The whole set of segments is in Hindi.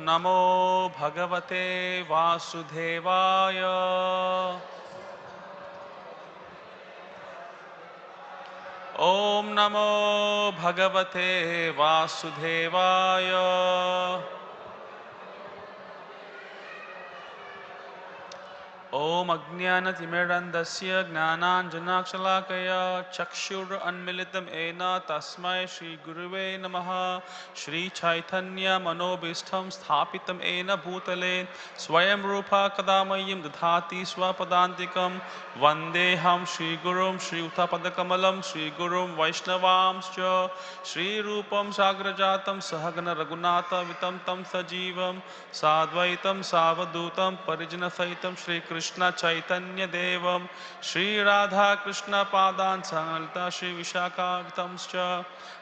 नमो भगवते वासुदेवाय। ओम नमो भगवते वासुदेवाय। ओम अज्ञानतिमिरन्धस्य ज्ञानाञ्जनशलाकया चक्षुरुन्मीलितं येन तस्मै श्रीगुरुवे नमः। श्रीचैतन्यमनोभीष्टं स्थापितं येन भूतले स्वयं रूपा कदा मह्यं ददाति स्वपदान्तिकं। वन्देऽहं श्रीगुरुं श्रीयुतपदकमलं श्रीगुरुं वैष्णवांश्च। श्रीरूपं साग्रजातं सहगण रघुनाथवितं तं सजीवं साद्वैतं सावधूतं परिजनसहितं श्रीकृष्ण चैतन्य देवं श्री राधा कृष्ण पादान् सललिता श्री विशाखावितंश्च।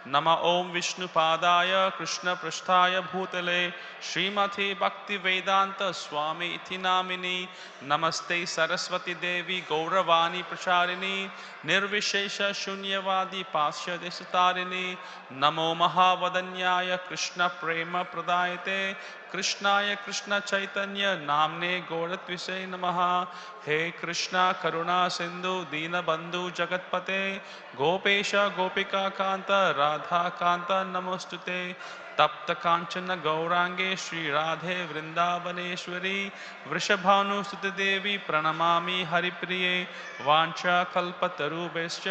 नमः ओं विष्णुपादाय कृष्ण पृष्ठाय भूतले श्रीमती भक्ति वेदांत स्वामी इति नामिनी। नमस्ते सरस्वती देवी गौरवाणी प्रचारिणी निर्विशेष शून्यवादी पाश्चात्यदेशतारिणी। नमो महावदन्याय कृष्ण प्रेम प्रदायते कृष्णाय कृष्ण चैतन्य नामने गौरत्विषे नमः। हे कृष्णा करुणा सिंधु दीनबंधु जगतपते गोपेश गोपिका कांत राधा कांत नमोस्तुते। तप्त कांचन गौरांगे श्री राधे वृंदावनेश्वरी वृषभानुसुते देवी प्रणमामि हरिप्रिये। वांछा कल्पतरुभ्यश्च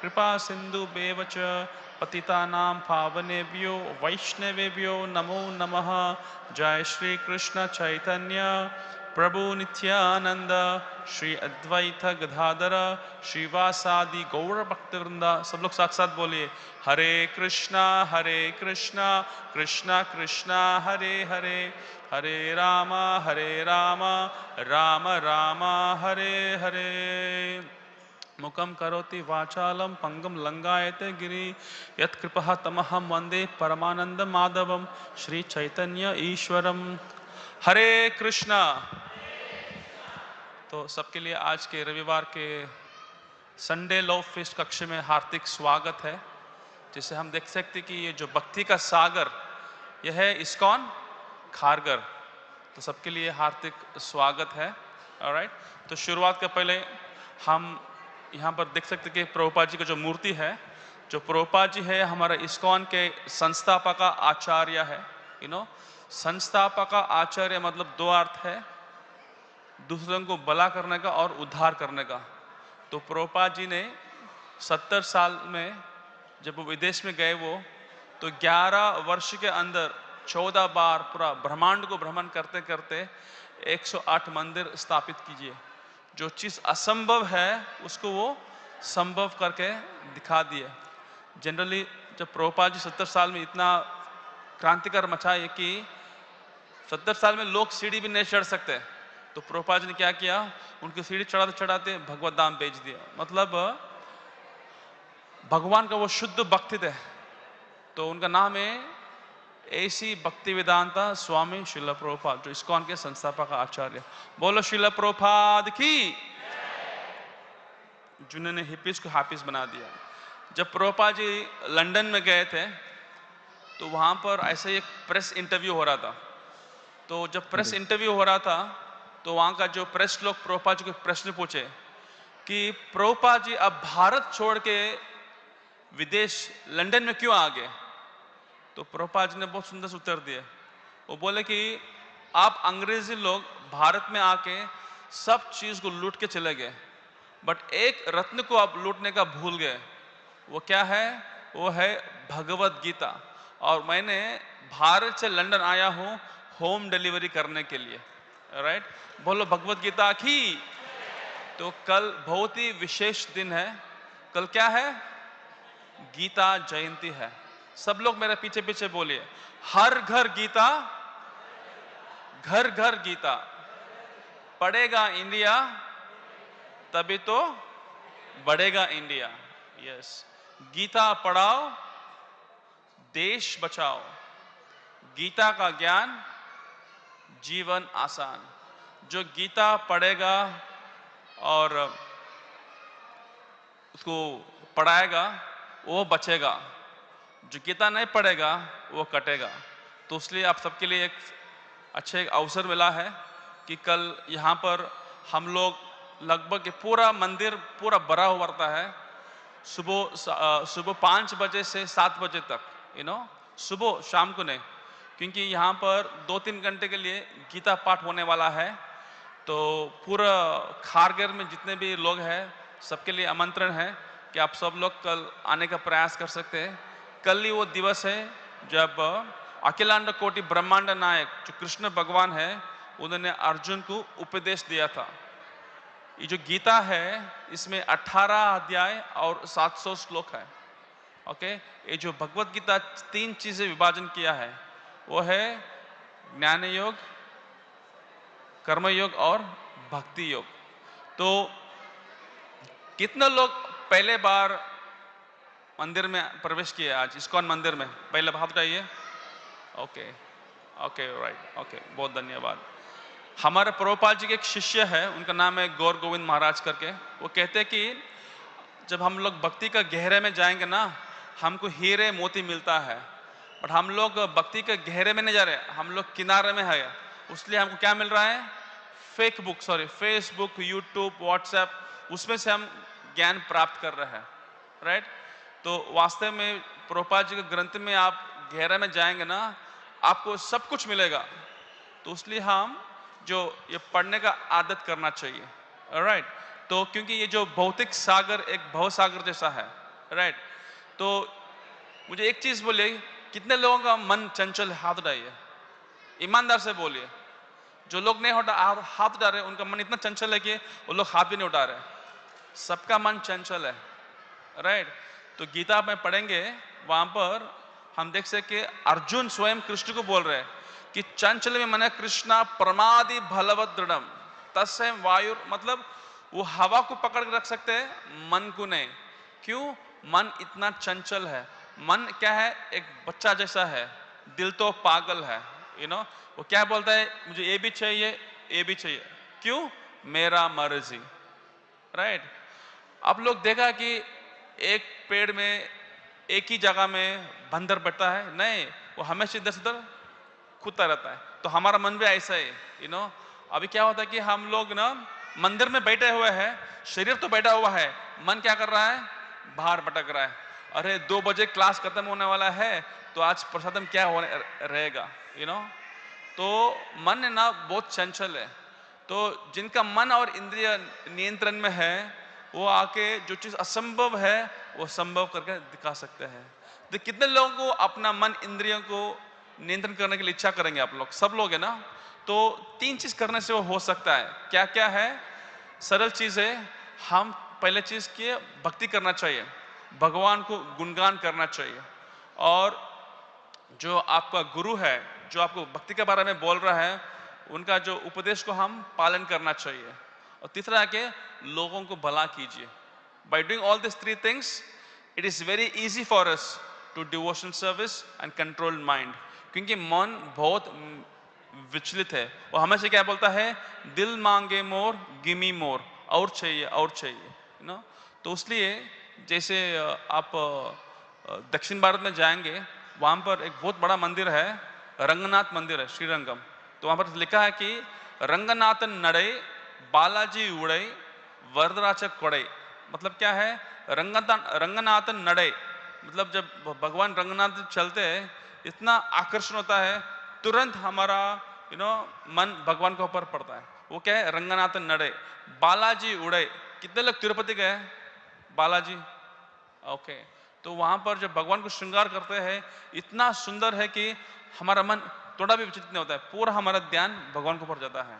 कृपा सिन्धुभ्येव च पतितानां पावनेभ्यो वैष्णवेभ्यो नमो नमः। जय श्री कृष्ण चैतन्य प्रभु नित्यानंद श्री अद्वैत गदाधर श्रीवासादि गौर भक्तवृंदा। सब लोग साथ साथ बोलिए हरे कृष्णा कृष्णा कृष्णा हरे हरे हरे राम राम राम हरे हरे। मुखं करोति वाचालं पंगुं लंघयते गिरि यत्कृपः तमहं वन्दे परमानंद माधवम श्री चैतन्य ईश्वरम। हरे कृष्णा। तो सबके लिए आज के रविवार के संडे लव फेस्ट कक्ष में हार्दिक स्वागत है। जिसे हम देख सकते कि ये जो भक्ति का सागर यह है इस्कॉन खारगर। तो सबके लिए हार्दिक स्वागत है। ऑलराइट, तो शुरुआत के पहले हम यहाँ पर देख सकते कि प्रभुपाद जी का जो मूर्ति है, जो प्रभुपाद जी है हमारा इस्कॉन के संस्थापक आचार्य है। संस्थापक आचार्य मतलब दो अर्थ है, दूसरों को भला करने का और उद्धार करने का। तो प्रभुपाद जी ने 70 साल में जब वो विदेश में गए तो 11 वर्ष के अंदर 14 बार पूरा ब्रह्मांड को भ्रमण करते करते 108 मंदिर स्थापित कीजिए। जो चीज़ असंभव है उसको वो संभव करके दिखा दिए। जनरली जब प्रभुपाद जी 70 साल में इतना क्रांतिकार मचाए कि 70 साल में लोग सीढ़ी भी नहीं चढ़ सकते, तो प्रभुपाद जी ने क्या किया, उनकी सीढ़ी चढ़ाते चढ़ाते भगवत धाम भेज दिया। मतलब भगवान का वो शुद्ध भक्ति थे। तो उनका नाम है ऐसी भक्ति वेदांता स्वामी श्रील प्रभुपाद, जो इस्कॉन के संस्थापक आचार्य। बोलो श्रील प्रभुपाद की, जिन्होंने हिप्पीज को हाफिज बना दिया। जब प्रभुपाद जी लंदन में गए थे तो वहां पर ऐसे एक प्रेस इंटरव्यू हो रहा था। तो जब प्रेस इंटरव्यू हो रहा था तो वहां का जो प्रेस लोग प्रभुपाद जी को प्रश्न पूछे कि प्रभुपाद जी अब भारत छोड़ के विदेश लंदन में क्यों आ गए। तो प्रभुपाद जी ने बहुत सुंदर से उत्तर दिए। वो बोले कि आप अंग्रेजी लोग भारत में आके सब चीज को लूट के चले गए, बट एक रत्न को आप लूटने का भूल गए। वो क्या है? वो है भगवत गीता। और मैंने भारत से लंदन आया हूं होम डिलीवरी करने के लिए। राइट, बोलो भगवत गीता की। तो कल बहुत ही विशेष दिन है। कल क्या है? गीता जयंती है। सब लोग मेरे पीछे पीछे बोलिए, हर घर गीता, घर घर गीता, पढ़ेगा इंडिया तभी तो बढ़ेगा इंडिया। यस, गीता पढ़ाओ देश बचाओ, गीता का ज्ञान जीवन आसान। जो गीता पढ़ेगा और उसको पढ़ाएगा वो बचेगा, जो गीता नहीं पढ़ेगा वो कटेगा। तो इसलिए आप सबके लिए एक अच्छा एक अवसर मिला है कि कल यहाँ पर हम लोग लगभग पूरा मंदिर पूरा भरा हुआ रहता है सुबह 5 बजे से 7 बजे तक, सुबह शाम को नहीं, क्योंकि यहाँ पर 2-3 घंटे के लिए गीता पाठ होने वाला है। तो पूरा खारघर में जितने भी लोग हैं सबके लिए आमंत्रण है कि आप सब लोग कल आने का प्रयास कर सकते हैं। कल ही वो दिवस है जब अखिलांड कोटि ब्रह्मांड नायक जो कृष्ण भगवान है उन्होंने अर्जुन को उपदेश दिया था। ये जो गीता है इसमें 18 अध्याय और 700 श्लोक है। ओके, ये जो भगवत गीता 3 चीजें विभाजन किया है वो है ज्ञान योग, कर्मयोग और भक्ति योग। तो कितने लोग पहले बार मंदिर में प्रवेश किए आज इस्कॉन मंदिर में? पहले हाथ उठाइए। ओके ओके राइट, ओके, बहुत धन्यवाद। हमारे प्रभुपाद जी के एक शिष्य है, उनका नाम है गौर गोविंद महाराज करके। वो कहते हैं कि जब हम लोग भक्ति का गहरे में जाएंगे ना हमको हीरे मोती मिलता है, बट हम लोग भक्ति के गहरे में नहीं जा रहे, हम लोग किनारे में है। उसलिए हमको क्या मिल रहा है? फेसबुक, यूट्यूब, व्हाट्सएप, उसमें से हम ज्ञान प्राप्त कर रहे हैं, राइट। तो वास्तव में प्रभुपाद जी के ग्रंथ में आप गहरे में जाएंगे ना आपको सब कुछ मिलेगा। तो इसलिए हम जो ये पढ़ने का आदत करना चाहिए, राइट। तो क्योंकि ये जो भौतिक सागर एक भव सागर जैसा है, राइट। तो मुझे एक चीज बोलिए, कितने लोगों का मन चंचल? हाथ उठाइए, ईमानदार से बोलिए। जो लोग नहीं हाथ उठा रहे उनका मन इतना चंचल है कि वो लोग हाथ भी नहीं उठा रहे। सबका मन चंचल है, राइट। तो गीता में पढ़ेंगे, वहां पर हम देख सके अर्जुन स्वयं कृष्ण को बोल रहे हैं कि चंचल में मन कृष्णा प्रमादि भलवत दृढ़म तस्य वायु, मतलब वो हवा को पकड़ के रख सकते हैं, मन को नहीं। क्यों? मन इतना चंचल है। मन क्या है? एक बच्चा जैसा है, दिल तो पागल है, वो क्या बोलता है? मुझे ये भी चाहिए, ये भी चाहिए। क्यों? मेरा मर्जी, राइट। आप लोग देखा कि एक पेड़ में एक ही जगह में बंदर बैठता है? नहीं, वो हमेशा इधर से उधर कूदता रहता है। तो हमारा मन भी ऐसा है, अभी क्या होता है कि हम लोग ना मंदिर में बैठे हुए हैं, शरीर तो बैठा हुआ है, मन क्या कर रहा है? बाहर भटक रहा है। अरे 2 बजे क्लास खत्म होने वाला है तो आज प्रसाद में क्या होने रहेगा, तो मन है ना बहुत चंचल है। तो जिनका मन और इंद्रिय नियंत्रण में है वो आके जो चीज असंभव है वो संभव करके दिखा सकते हैं। तो कितने लोगों को अपना मन इंद्रियों को नियंत्रण करने के लिए इच्छा करेंगे? आप लोग सब लोग है ना। तो 3 चीज करने से वो हो सकता है। क्या क्या है? सरल चीज है। हम पहले चीज की भक्ति करना चाहिए, भगवान को गुणगान करना चाहिए, और जो आपका गुरु है जो आपको भक्ति के बारे में बोल रहा है उनका जो उपदेश को हम पालन करना चाहिए। और तीसरा है कि लोगों को भला कीजिए। By doing all this 3 things it is very easy for us to devotional service and control mind. क्योंकि मन बहुत विचलित है, वो हमेशा क्या बोलता है? दिल मांगे मोर, गिमी मोर, और चाहिए और चाहिए, तो इसलिए जैसे आप दक्षिण भारत में जाएंगे, वहां पर एक बहुत बड़ा मंदिर है, रंगनाथ मंदिर है, श्रीरंगम। तो वहां पर लिखा है कि रंगनाथन नड़े बालाजी उड़े वरदराज कोड़े। मतलब क्या है? रंगनाथन नड़े मतलब जब भगवान रंगनाथ चलते हैं इतना आकर्षण होता है, तुरंत हमारा मन भगवान के ऊपर पड़ता है। वो क्या है? रंगनाथन नड़े बालाजी उड़े। कितने लोग तिरुपति गए? बालाजी, ओके। तो वहां पर जब भगवान को श्रृंगार करते हैं इतना सुंदर है कि हमारा मन थोड़ा भी विचलित नहीं होता है, पूरा हमारा ध्यान भगवान के ऊपर जाता है।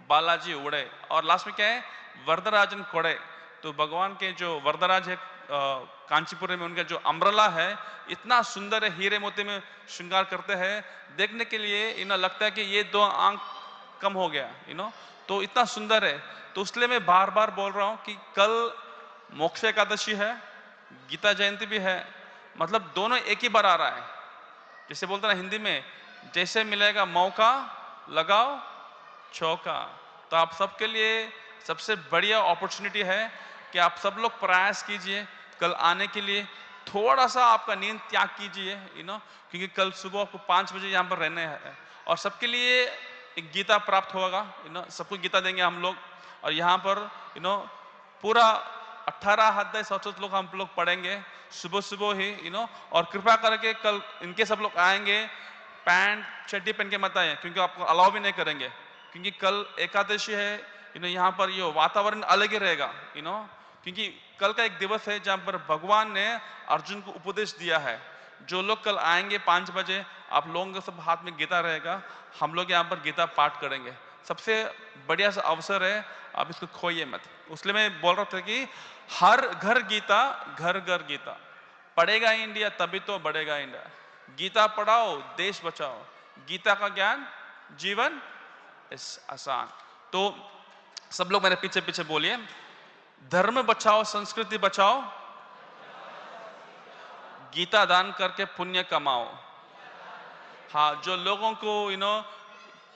बालाजी उड़े, और लास्ट में क्या है? वरदराजन कोड़े। तो भगवान के जो वरदराज है कांचीपुर में, उनका जो अम्ब्रेला है इतना सुंदर है, हीरे मोती में श्रृंगार करते हैं, देखने के लिए लगता है कि ये 2 आंख कम हो गया, तो इतना सुंदर है। तो इसलिए मैं बार बार बोल रहा हूं कि कल मोक्ष एकादशी है, गीता जयंती भी है, मतलब दोनों एक ही बार आ रहा है। जैसे बोलते ना हिंदी में, जैसे मिलेगा मौका लगाओ चौका। तो आप सबके लिए सबसे बढ़िया अपॉर्चुनिटी है कि आप सब लोग प्रयास कीजिए कल आने के लिए। थोड़ा सा आपका नींद त्याग कीजिए, क्योंकि कल सुबह आपको 5 बजे यहाँ पर रहने हैं। और सबके लिए एक गीता प्राप्त होगा, सबको गीता देंगे हम लोग। और यहाँ पर पूरा 18 अध्याय सचोट लोग हम लोग पढ़ेंगे सुबह सुबह ही। और कृपा करके कल इनके सब लोग आएंगे, पैंट चड्डी पहन के मत आए, क्योंकि आपको अलाउ भी नहीं करेंगे, क्योंकि कल एकादशी है। यहाँ पर ये वातावरण अलग ही रहेगा। क्योंकि कल का एक दिवस है जहां पर भगवान ने अर्जुन को उपदेश दिया है। जो लोग कल आएंगे 5 बजे, आप लोगों के सब हाथ में गीता रहेगा, हम लोग यहाँ पर गीता पाठ करेंगे। सबसे बढ़िया सा अवसर है, आप इसको खोइए मत। इसलिए मैं बोल रहा था कि हर घर गीता, घर घर गीता। पढ़ेगा इंडिया तभी तो बढ़ेगा इंडिया। गीता पढ़ाओ, देश बचाओ। गीता का ज्ञान जीवन इस आसान। तो सब लोग मेरे पीछे पीछे बोलिए, धर्म बचाओ, संस्कृति बचाओ, गीता दान करके पुण्य कमाओ। हाँ, जो लोगों को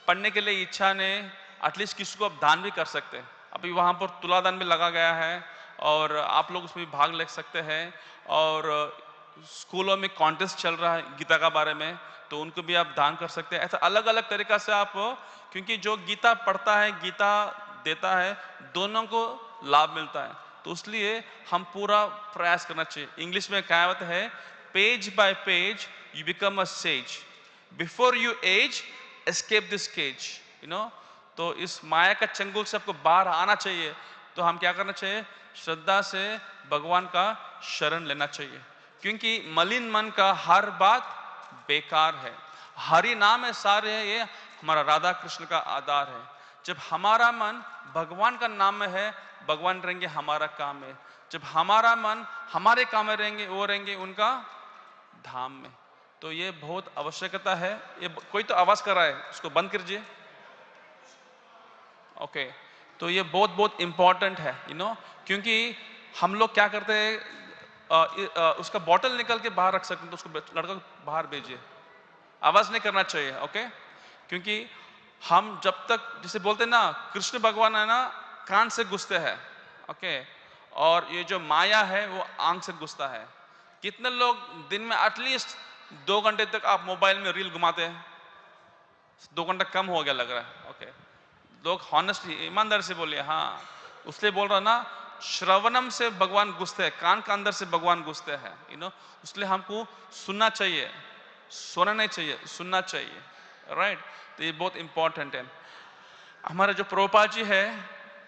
पढ़ने के लिए इच्छा नहीं, एटलीस्ट किसी को आप दान भी कर सकते हैं। अभी वहां पर तुलादान भी लगा गया है और आप लोग उसमें भी भाग ले सकते हैं। और स्कूलों में कॉन्टेस्ट चल रहा है गीता का बारे में, तो उनको भी आप दान कर सकते हैं। ऐसा अलग अलग तरीका से आप, क्योंकि जो गीता पढ़ता है, गीता देता है, दोनों को लाभ मिलता है। तो इसलिए हम पूरा प्रयास करना चाहिए। इंग्लिश में कहावत है, page by page you become a sage, before you as escape this cage. तो इस माया का चंगुल से आपको बाहर आना चाहिए। तो हम क्या करना चाहिए? श्रद्धा से भगवान का शरण लेना चाहिए, क्योंकि मलिन मन का हर बात बेकार है। हरि नाम है सारे है, ये हमारा राधा कृष्ण का आधार है। जब हमारा मन भगवान का नाम में है, भगवान रहेंगे हमारा काम में। जब हमारा मन हमारे काम में रहेंगे, वो रहेंगे उनका धाम में। तो ये बहुत आवश्यकता है। ये कोई तो आवाज कर रहा है, उसको बंद कीजिए। ओके, तो ये बहुत बहुत इंपॉर्टेंट है, क्योंकि हम लोग क्या करते हैं, उसका बॉटल निकल के बाहर रख सकते हैं, तो उसको लड़का बाहर भेजिए। आवाज नहीं करना चाहिए, ओके। क्योंकि हम जब तक, जैसे बोलते हैं ना, कृष्ण भगवान है ना, कान से घुसते हैं, ओके, और ये जो माया है वो आंख से घुसता है। कितने लोग दिन में एटलीस्ट 2 घंटे तक आप मोबाइल में रील घुमाते हैं? 2 घंटा कम हो गया लग रहा है, ओके। लोग हॉनेस्टली, ईमानदार से बोलिए। हाँ, उसलिए बोल रहा ना, श्रवणम से भगवान घुसते हैं, कान के अंदर से भगवान घुसते हैं, इसलिए हमको सुनना चाहिए, सोना नहीं चाहिए, सुनना चाहिए, राइट। तो ये बहुत इंपॉर्टेंट है। हमारे जो प्रभुपाद जी है,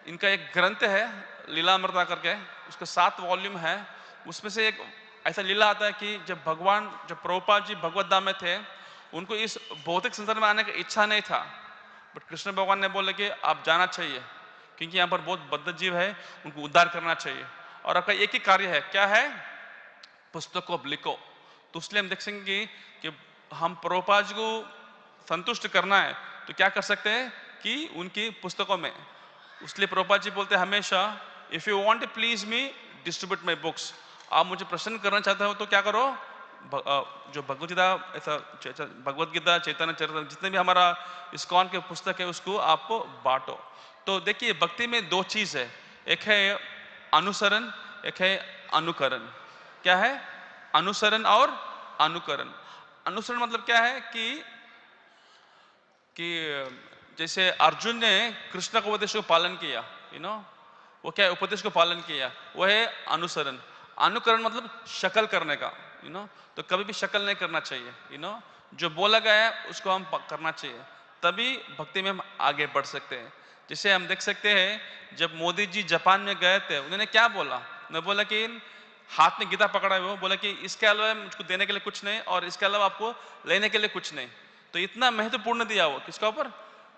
इनका एक ग्रंथ है लीलामृता करके, उसका 7 वॉल्यूम है। उसमें से एक ऐसा लीला आता है कि जब प्रभुपाद जी भगवत धाम में थे, उनको इस भौतिक संसार में आने की इच्छा नहीं था, बट कृष्ण भगवान ने बोले कि आप जाना चाहिए, क्योंकि यहाँ पर बहुत बद्ध जीव है, उनको उद्धार करना चाहिए। और आपका एक ही कार्य है, क्या है? पुस्तक को लिखो। तो इसलिए हम देख सकेंगे कि हम प्रभुपाद जी को संतुष्ट करना है, तो क्या कर सकते हैं कि उनकी पुस्तकों में, इसलिए प्रभुपाद जी बोलते हैं हमेशा, if you want to please me, distribute my books. आप मुझे प्रसन्न करना चाहते हो तो क्या करो, जो भगवत गीता, चैतन्य चरित्र, जितने भी हमारा इस्कॉन के पुस्तक है, उसको आपको बांटो। तो देखिए, भक्ति में 2 चीज है, एक है अनुसरण, एक है अनुकरण। क्या है? अनुसरण और अनुकरण। अनुसरण मतलब क्या है कि जैसे अर्जुन ने कृष्ण के उपदेश को पालन किया, वो क्या है? उपदेश को पालन किया, वो है अनुसरण। अनुकरण मतलब शक्ल करने का, तो कभी भी शक्ल नहीं करना चाहिए, जो बोला गया है उसको हम करना चाहिए, तभी भक्ति में हम आगे बढ़ सकते हैं। जिसे हम देख सकते हैं, जब मोदी जी जापान में गए थे, उन्होंने क्या बोला? उन्होंने बोला कि हाथ में गीता पकड़ा हुआ, बोला कि इसके अलावा मुझको देने के लिए कुछ नहीं, और इसके अलावा आपको लेने के लिए कुछ नहीं। तो इतना महत्वपूर्ण दिया वो, किसका ऊपर?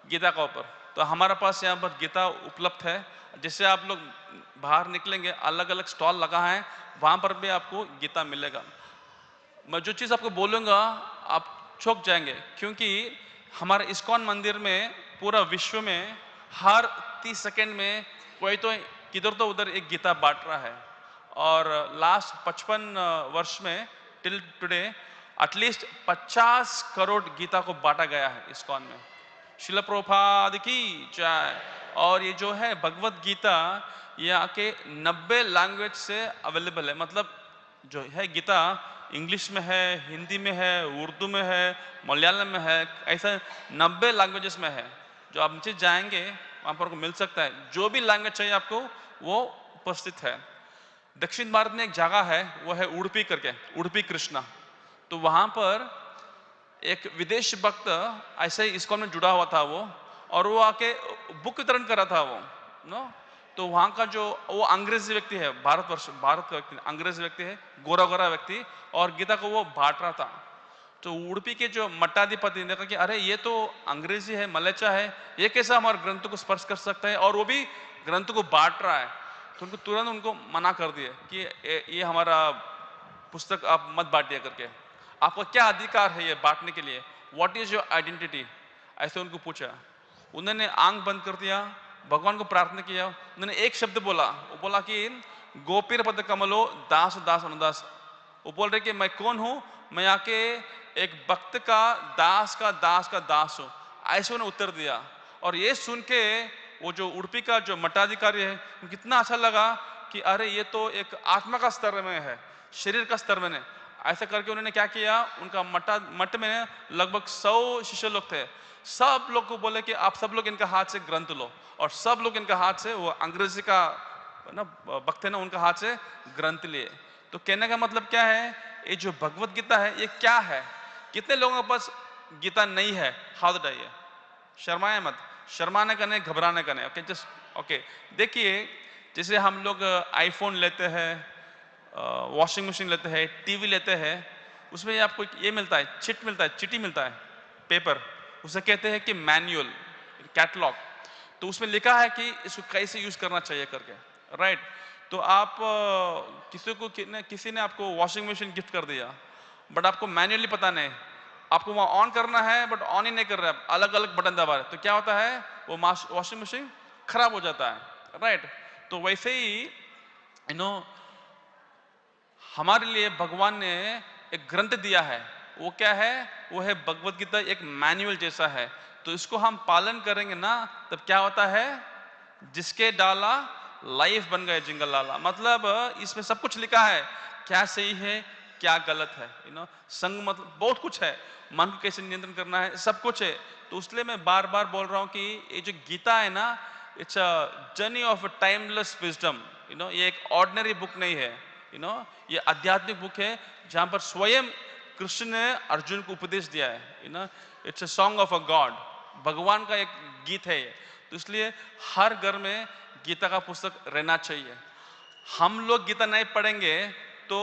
गीता का ऊपर। तो हमारा पास यहाँ पर गीता उपलब्ध है। जैसे आप लोग बाहर निकलेंगे, अलग अलग स्टॉल लगा है, वहां पर भी आपको गीता मिलेगा। मैं जो चीज आपको बोलूंगा आप चौंक जाएंगे, क्योंकि हमारे इस्कॉन मंदिर में पूरा विश्व में हर 30 सेकंड में कोई तो किधर तो उधर एक गीता बांट रहा है। और लास्ट 55 वर्ष में till today at least 50 crore Gita को बांटा गया है इस्कॉन में। श्रील प्रभुपाद की जय। और ये जो है भगवत गीता, ये आके 90 लैंग्वेज से अवेलेबल है। मतलब जो है गीता इंग्लिश में है, हिंदी में है, उर्दू में है, मलयालम में है, ऐसा 90 लैंग्वेजेस में है। जो आप नीचे जाएंगे वहां पर आपको मिल सकता है, जो भी लैंग्वेज चाहिए आपको वो उपस्थित है। दक्षिण भारत में एक जगह है, वो है उडुपी करके, उडुपी कृष्णा। तो वहां पर एक विदेश भक्त ऐसे ही इस्कॉन में जुड़ा हुआ था वो, और वो आके बुक वितरण कर रहा था वो नो। तो वहां का जो वो अंग्रेजी व्यक्ति है, भारत का व्यक्ति, अंग्रेजी व्यक्ति है, गोरा गोरा व्यक्ति, और गीता को वो बांट रहा था। तो उडुपी के जो मठाधिपति ने कहा कि अरे ये तो अंग्रेजी है, मलेच्चा है, ये कैसा हमारे ग्रंथ को स्पर्श कर सकता है, और वो भी ग्रंथ को बांट रहा है। तो उनको तुरंत उनको मना कर दिए कि ये हमारा पुस्तक आप मत बांटिए करके, आपका क्या अधिकार है ये बांटने के लिए, व्हाट इज योर आइडेंटिटी, ऐसे उनको पूछा। उन्होंने आंख बंद कर दिया, भगवान को प्रार्थना किया, उन्होंने एक शब्द बोला, वो बोला कि गोपीर पद कमलो दास दास अनुदास। वो बोल रहे कि मैं कौन हूं, मैं आके एक भक्त का का दास हूं, ऐसे उन्होंने उत्तर दिया। और ये सुन के वो जो उडुपी का जो मठाधिकारी है, कितना अच्छा लगा कि अरे ये तो एक आत्मा का स्तर में है, शरीर का स्तर में नहीं। ऐसा करके उन्होंने क्या किया, उनका मठ में लगभग 100 शिष्य लोग थे, सब लोग को बोले कि आप सब लोग इनका हाथ से ग्रंथ लो, और सब लोग इनका हाथ से, वो अंग्रेजी का ना भक्त है ना, उनका हाथ से ग्रंथ लिए। तो कहने का मतलब क्या है, ये जो भगवत गीता है ये क्या है। कितने लोगों के पास गीता नहीं है, हाथ उठाइए, शर्माए मत, शर्माने का नहीं, घबराने का नहीं। Okay, just okay. देखिए जैसे हम लोग आईफोन लेते हैं, वॉशिंग मशीन लेते हैं, टीवी लेते हैं, उसमें आपको ये मिलता है, चिट मिलता है, चिट्ठी मिलता है, पेपर, उसे कहते हैं कि मैनुअल, कैटलॉग। तो उसमें लिखा है कि इसको कैसे यूज करना चाहिए करके, राइट। तो आप किसी ने आपको वॉशिंग मशीन गिफ्ट कर दिया, बट आपको मैनुअली पता नहीं, आपको वहां ऑन करना है बट ऑन ही नहीं कर रहे, अलग अलग बटन दबा रहे, तो क्या होता है, वो वॉशिंग मशीन खराब हो जाता है, राइट। तो वैसे ही हमारे लिए भगवान ने एक ग्रंथ दिया है, वो क्या है, वो है भगवत गीता, एक मैनुअल जैसा है। तो इसको हम पालन करेंगे ना, तब क्या होता है, जिसके डाला लाइफ बन गए जिंगल लाला। मतलब इसमें सब कुछ लिखा है, क्या सही है क्या गलत है, संग मतलब बहुत कुछ है, मन को कैसे नियंत्रण करना है, सब कुछ है। तो इसलिए मैं बार बार बोल रहा हूं कि ये जो गीता है ना, it's a journey of a timeless wisdom. ये एक ऑर्डिनरी बुक नहीं है, ये आध्यात्मिक बुक है, जहां पर स्वयं कृष्ण ने अर्जुन को उपदेश दिया है। It's a song of a God, भगवान का एक गीत है ये। तो इसलिए हर घर में गीता का पुस्तक रहना चाहिए। हम लोग गीता नहीं पढ़ेंगे तो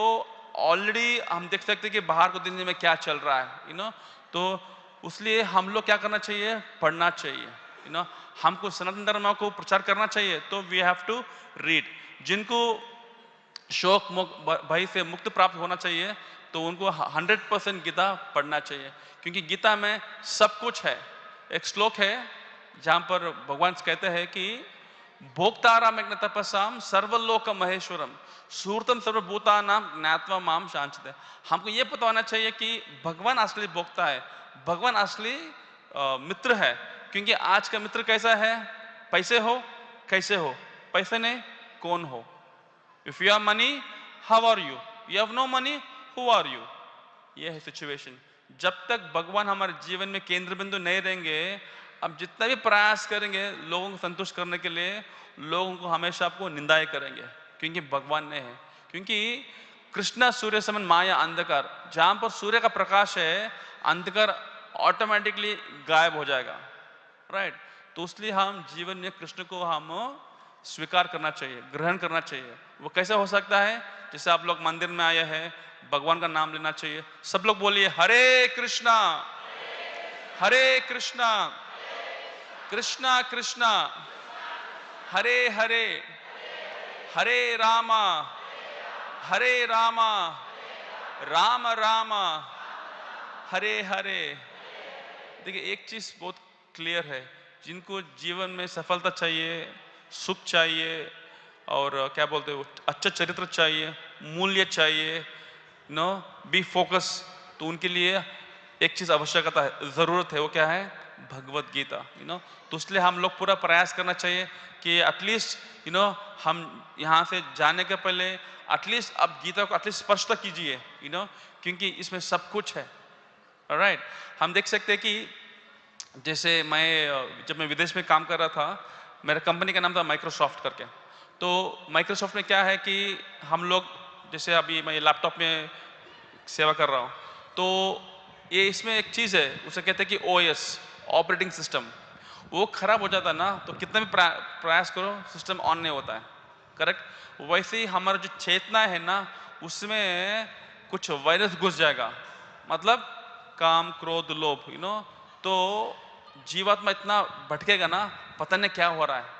ऑलरेडी हम देख सकते हैं कि बाहर को दुनिया में क्या चल रहा है, तो उसलिए हम लोग क्या करना चाहिए, पढ़ना चाहिए। हमको सनातन धर्म को प्रचार करना चाहिए, तो वी हैव टू रीड। जिनको शोक भय से मुक्त प्राप्त होना चाहिए, तो उनको 100% गीता पढ़ना चाहिए, क्योंकि गीता में सब कुछ है। एक श्लोक है जहां पर भगवान कहते हैं कि भोक्ताराम यज्ञ तपस्साम सर्वलोक महेश्वरम सूर्तम सर्वभूतानाम ज्ञात्वा माम शांचते। हमको ये पता होना चाहिए कि भगवान असली भोक्ता है, भगवान असली मित्र है। क्योंकि आज का मित्र कैसा है, पैसे हो कैसे हो, पैसे नहीं कौन हो। If you have money, how are you? You have no money, who are you? ये है सिचुएशन। जब तक भगवान हमारे जीवन में केंद्र बिंदु नहीं रहेंगे, अब जितना भी प्रयास करेंगे लोगों को संतुष्ट करने के लिए, लोगों को हमेशा आपको निंदाएं करेंगे, क्योंकि भगवान ने है। क्योंकि कृष्णा सूर्य समान माया अंधकार, जहां पर सूर्य का प्रकाश है, अंधकार ऑटोमेटिकली गायब हो जाएगा, राइट। तो इसलिए हम जीवन में कृष्ण को हम स्वीकार करना चाहिए, ग्रहण करना चाहिए। वो कैसे हो सकता है, जैसे आप लोग मंदिर में आए हैं, भगवान का नाम लेना चाहिए। सब लोग बोलिए हरे कृष्णा हरे कृष्णा कृष्णा कृष्णा हरे हरे हरे रामा राम राम हरे हरे। देखिए एक चीज बहुत क्लियर है, जिनको जीवन में सफलता चाहिए, सुख चाहिए, और क्या बोलते हो, अच्छा चरित्र चाहिए, मूल्य चाहिए, बी फोकस, तो उनके लिए एक चीज आवश्यकता है, जरूरत है, वो क्या है, भगवत गीता, तो इसलिए हम लोग पूरा प्रयास करना चाहिए कि एटलीस्ट हम यहाँ से जाने के पहले एटलीस्ट अब गीता को एटलीस्ट स्पर्श तक कीजिए, क्योंकि इसमें सब कुछ है। राइट, हम देख सकते हैं कि जैसे जब मैं विदेश में काम कर रहा था, मेरा कंपनी का नाम था माइक्रोसॉफ्ट करके। तो माइक्रोसॉफ्ट में क्या है कि हम लोग, जैसे अभी मैं लैपटॉप में सेवा कर रहा हूँ, तो ये इसमें एक चीज़ है, उसे कहते हैं कि ओएस, ऑपरेटिंग सिस्टम, वो खराब हो जाता है ना, तो कितना भी प्रयास करो सिस्टम ऑन नहीं होता है। करेक्ट, वैसे ही हमारा जो चेतना है ना, उसमें कुछ वायरस घुस जाएगा, मतलब काम क्रोध लोभ, तो जीवात्मा इतना भटकेगा ना, पता नहीं क्या हो रहा है।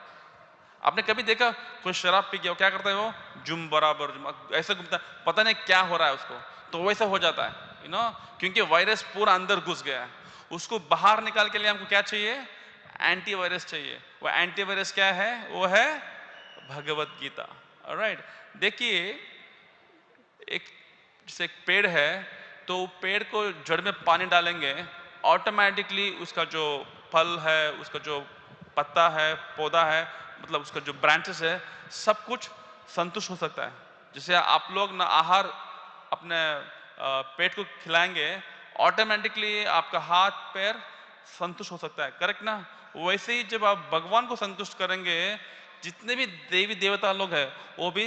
आपने कभी देखा कोई शराब पी गया, क्या करता है वो, जुम बराबर जुम, ऐसे घूमता है, पता नहीं क्या हो रहा है उसको, तो वैसा हो जाता है, क्योंकि वायरस पूरा अंदर घुस गया है। उसको बाहर निकाल के लिए हमको क्या चाहिए, एंटीवायरस चाहिए। वो एंटीवायरस क्या है, वो है भगवत गीता। ऑलराइट, देखिए एक जैसे एक पेड़ है, तो पेड़ को जड़ में पानी डालेंगे, ऑटोमेटिकली उसका जो फल है, उसका जो पत्ता है, पौधा है, मतलब उसका जो ब्रांचेस है, सब कुछ संतुष्ट हो सकता है। जैसे आप लोग ना आहार अपने पेट को खिलाएंगे, ऑटोमेटिकली आपका हाथ पैर संतुष्ट हो सकता है। करेक्ट ना? वैसे ही जब आप भगवान को संतुष्ट करेंगे, जितने भी देवी देवता लोग हैं वो भी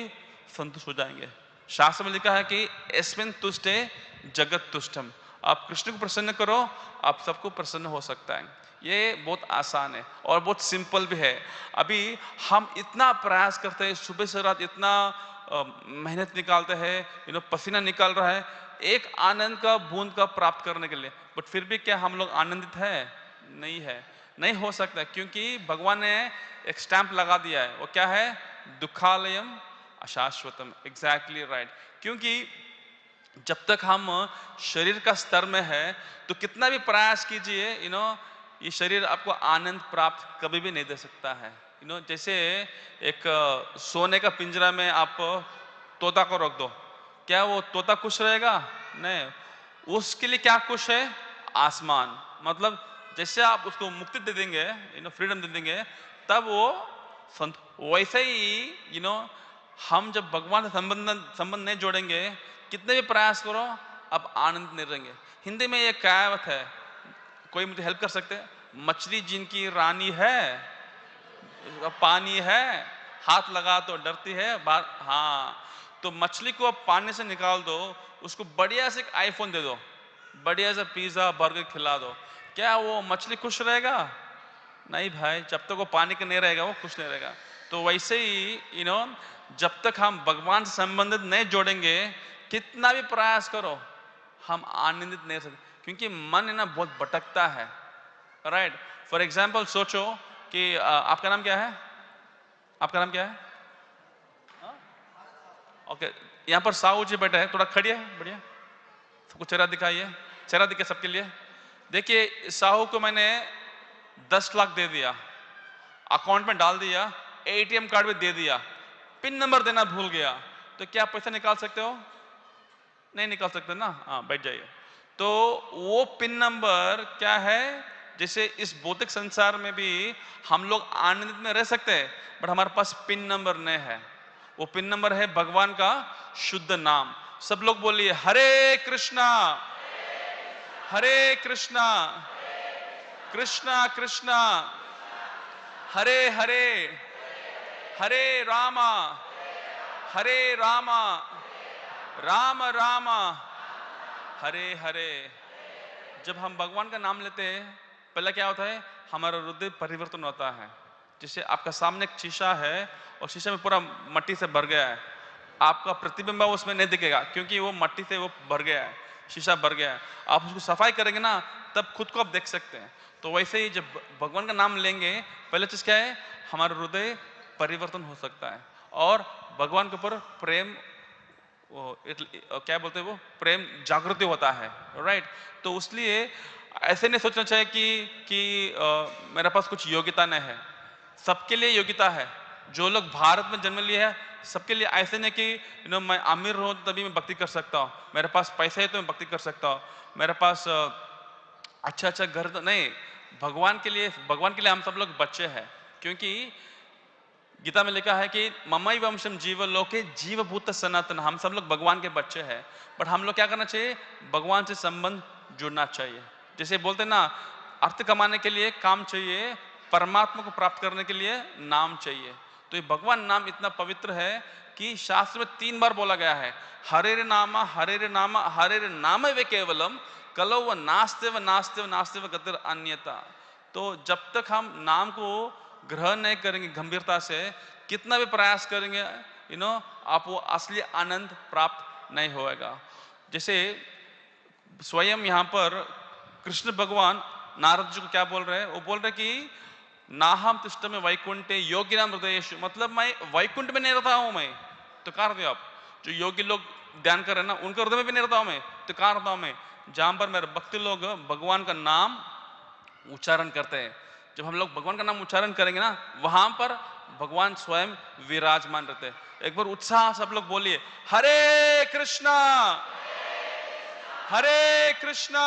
संतुष्ट हो जाएंगे। शास्त्र में लिखा है कि एस्मिन् तुष्टे जगत तुष्टम, आप कृष्ण को प्रसन्न करो, आप सबको प्रसन्न हो सकता है। ये बहुत आसान है और बहुत सिंपल भी है। अभी हम इतना प्रयास करते हैं, सुबह से रात इतना मेहनत निकालते हैं, पसीना निकाल रहा है एक आनंद का बूंद का प्राप्त करने के लिए, बट फिर भी क्या हम लोग आनंदित है? नहीं है, नहीं हो सकता, क्योंकि भगवान ने एक स्टैंप लगा दिया है। वो क्या है? दुखालयम अशाश्वतम। एग्जैक्टली राइट, क्योंकि जब तक हम शरीर का स्तर में है, तो कितना भी प्रयास कीजिए, ये शरीर आपको आनंद प्राप्त कभी भी नहीं दे सकता है। जैसे एक सोने का पिंजरा में आप तोता को रख दो, क्या वो तोता खुश रहेगा? नहीं, उसके लिए क्या खुश है? आसमान। मतलब जैसे आप उसको मुक्ति दे देंगे, फ्रीडम दे देंगे, तब वो वैसे ही हम जब भगवान से संबंध नहीं जोड़ेंगे, कितने भी प्रयास करो, अब आनंद नहीं रहेंगे। हिंदी में ये कहावत है, कोई मुझे हेल्प कर सकते हैं? मछली जिनकी रानी है, पानी है, हाथ लगा तो डरती है बाहर। हाँ, तो मछली को अब पानी से निकाल दो, उसको बढ़िया से एक आईफोन दे दो, बढ़िया से पिज्जा बर्गर खिला दो, क्या वो मछली खुश रहेगा? नहीं भाई, जब तक वो पानी के नहीं रहेगा वो खुश नहीं रहेगा। तो वैसे ही जब तक हम भगवान से संबंधित नहीं जोड़ेंगे, कितना भी प्रयास करो, हम आनंदित नहीं सकते, क्योंकि मन है ना बहुत भटकता है। राइट, फॉर एग्जाम्पल सोचो कि आपका नाम क्या है? आपका नाम क्या है? ओके, यहाँ पर साहू जी बैठे हैं, थोड़ा खड़िए, बढ़िया, सबको चेहरा दिखाइए, चेहरा दिखे सबके लिए। देखिए, साहू को मैंने 10 लाख दे दिया, अकाउंट में डाल दिया, एटीएम कार्ड भी दे दिया, पिन नंबर देना भूल गया, तो क्या पैसा निकाल सकते हो? नहीं निकाल सकते ना। हाँ, बैठ जाइए। तो वो पिन नंबर क्या है? जैसे इस भौतिक संसार में भी हम लोग आनंदित में रह सकते हैं, बट हमारे पास पिन नंबर नहीं है। वो पिन नंबर है भगवान का शुद्ध नाम। सब लोग बोलिए, हरे कृष्णा हरे कृष्णा कृष्णा कृष्णा हरे हरे, हरे रामा राम राम हरे हरे। जब हम भगवान का नाम लेते हैं, पहले क्या होता है? हमारा हृदय परिवर्तन होता है। जैसे आपका सामने एक शीशा है और शीशे में पूरा मट्टी से भर गया है, आपका प्रतिबिंब उसमें नहीं दिखेगा, क्योंकि वो मट्टी से वो भर गया है, शीशा भर गया है। आप उसको सफाई करेंगे ना, तब खुद को आप देख सकते हैं। तो वैसे ही जब भगवान का नाम लेंगे, पहले चीज क्या है? हमारा हृदय परिवर्तन हो सकता है और भगवान के ऊपर प्रेम, क्या बोलते हैं, वो प्रेम जागृति होता है। राइट, तो इसलिए ऐसे नहीं सोचना चाहिए कि मेरे पास कुछ योग्यता नहीं है। सबके लिए योग्यता है। जो लोग भारत में जन्म लिए हैं, सबके लिए ऐसे नहीं कि मैं अमीर हूं तभी मैं भक्ति कर सकता हूँ, मेरे पास पैसा है तो मैं भक्ति कर सकता हूँ, मेरे पास अच्छा अच्छा घर तो नहीं। भगवान के लिए हम सब लोग बच्चे हैं, क्योंकि गीता में लिखा है कि ममई वंशम जीव लोके जीवभूत सनातन, हम सब लोग भगवान के बच्चे हैं। बट हम लोग क्या करना चाहिए? भगवान से संबंध जुड़ना चाहिए। जैसे बोलते हैं ना, अर्थ कमाने के लिए काम चाहिए, परमात्मा को प्राप्त करने के लिए नाम चाहिए। तो ये भगवान नाम इतना पवित्र है कि शास्त्र में 3 बार बोला गया है, हरेर नामा हरेर नामा हरेर नाम वे केवलम कलो व नास्ते व नास्ते व नास्ते व गतिर अन्यता। तो जब तक हम नाम को ग्रहण नहीं करेंगे गंभीरता से, कितना भी प्रयास करेंगे आप वो असली आनंद प्राप्त नहीं होएगा। जैसे स्वयं यहाँ पर कृष्ण भगवान नारद जी को क्या बोल रहे हैं? वो बोल रहे कि नाहम तिष्ठ में वैकुंठे योगी नाम हृदयेषु, मतलब मैं वैकुंठ में नहीं रहता हूं मैं। तो कहाँ रहते हो आप? जो योगी लोग ध्यान कर रहे हैं ना, उनके हृदय में भी नहीं रहता हूं मैं। तो कहाँ रहता हूं मैं? जहां पर मेरे भक्ति लोग भगवान का नाम उच्चारण करते हैं। जब हम लोग भगवान का नाम उच्चारण करेंगे ना, वहां पर भगवान स्वयं विराजमान रहते हैं। एक बार उत्साह सब लोग बोलिए, हरे कृष्णा हरे कृष्णा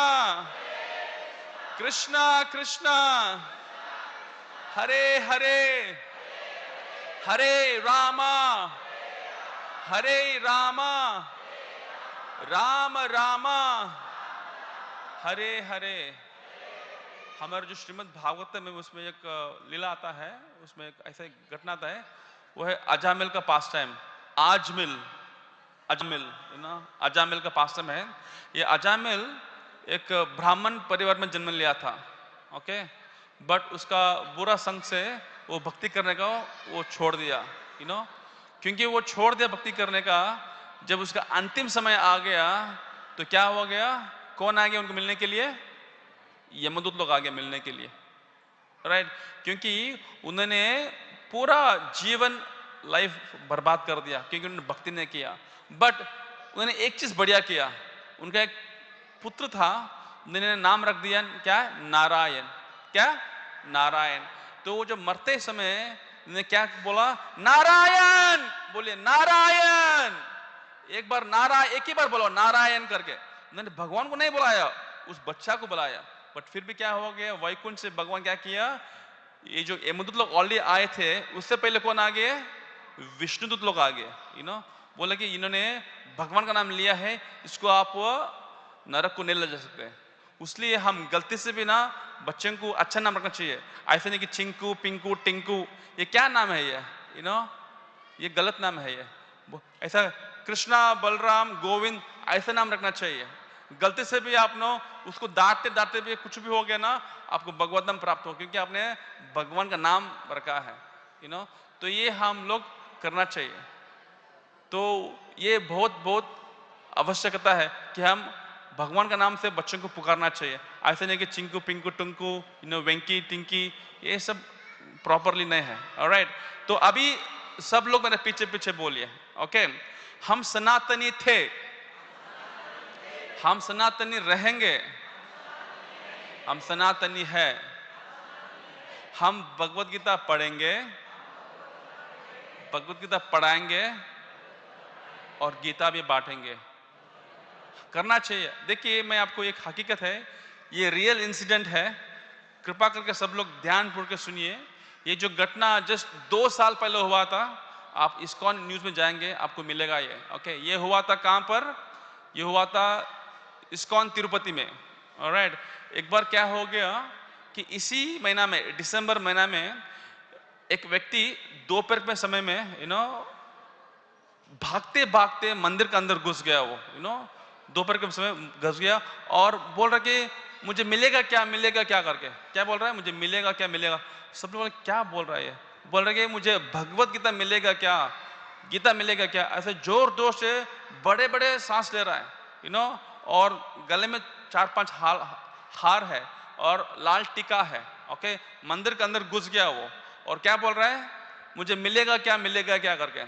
कृष्णा कृष्णा हरे हरे हरे रामा हरे रामा राम रामा हरे हरे। हमारे जो श्रीमद् भागवत में उसमें एक लीला आता है, उसमें एक ऐसा घटना आता है, वो है अजामिल का पास टाइम। आजमिल अजमिल अजामिल का पास टाइम है। ये अजामिल एक ब्राह्मण परिवार में जन्म लिया था, ओके। बट उसका बुरा संग से वो भक्ति करने का वो छोड़ दिया, क्योंकि वो छोड़ दिया भक्ति करने का। जब उसका अंतिम समय आ गया तो क्या हो गया? कौन आ गया उनको मिलने के लिए? यमदूत लोग आ गए मिलने के लिए, राइट। क्योंकि उन्होंने पूरा जीवन लाइफ बर्बाद कर दिया, क्योंकि उन्होंने भक्ति नहीं किया। बट उन्होंने एक चीज बढ़िया किया, उनका एक पुत्र था, उन्होंने नाम रख दिया क्या? नारायण। क्या? नारायण। तो वो जो मरते समय उन्होंने क्या बोला? नारायण। बोलिए नारायण। एक बार एक ही बार बोलो नारायण करके। उन्होंने भगवान को नहीं बुलाया, उस बच्चा को बुलाया। बट फिर भी क्या हो गया? वैकुंठ से भगवान क्या किया? ये जो यमदूत लोग ऑलरेडी आए थे, उससे पहले कौन आ गए? विष्णुदूत लोग आ गए। बोले कि इन्होंने भगवान का नाम लिया है, इसको आप नरक को नहीं ले जा सकते। इसलिए हम गलती से भी ना बच्चों को अच्छा नाम रखना चाहिए। ऐसे नहीं कि चिंकू पिंकू टिंकू, ये क्या नाम है ये? ये गलत नाम है ये। ऐसा कृष्णा बलराम गोविंद ऐसा नाम रखना चाहिए। गलती से भी आप उसको डांटते डांटते भी कुछ भी हो गया ना, आपको भगवत नाम प्राप्त हो, क्योंकि आपने भगवान का नाम रखा है। तो ये हम लोग करना चाहिए। तो ये बहुत बहुत आवश्यकता है कि हम भगवान का नाम से बच्चों को पुकारना चाहिए। ऐसे नहीं कि चिंकू पिंकू टुंकू वेंकी टिंकी, ये सब प्रॉपरली नहीं है। ऑलराइट, तो अभी सब लोग मेरे पीछे पीछे बोलिए, ओके। हम सनातनी थे, हम सनातनी रहेंगे, हम सनातनी है। हम भगवत गीता पढ़ेंगे, भगवत गीता पढ़ाएंगे और गीता भी बांटेंगे। करना चाहिए। देखिए, मैं आपको एक हकीकत है, ये रियल इंसिडेंट है, कृपा करके सब लोग ध्यानपूर्वक के सुनिए। ये जो घटना जस्ट 2 साल पहले हुआ था, आप इस्कॉन न्यूज में जाएंगे आपको मिलेगा ये, ओके। ये हुआ था कहां पर? ये हुआ था इस्कॉन तिरुपति में, ऑलराइट। एक बार क्या हो गया कि इसी महीना में, दिसंबर महीना में, एक व्यक्ति दोपहर के समय में भागते भागते मंदिर के अंदर घुस गया। वो दोपहर के समय घुस गया और बोल रहा कि मुझे मिलेगा क्या, मिलेगा क्या करके। क्या बोल रहा है? मुझे मिलेगा क्या, मिलेगा। सब लोग क्या बोल रहा है? बोल रहा है कि मुझे भगवत गीता मिलेगा क्या, गीता मिलेगा क्या। ऐसे जोर जोर से बड़े बड़े सांस ले रहा है, और गले में 4-5 हार है और लाल टीका है, ओके। मंदिर के अंदर घुस गया वो, और क्या बोल रहा है? मुझे मिलेगा क्या, मिलेगा क्या करके।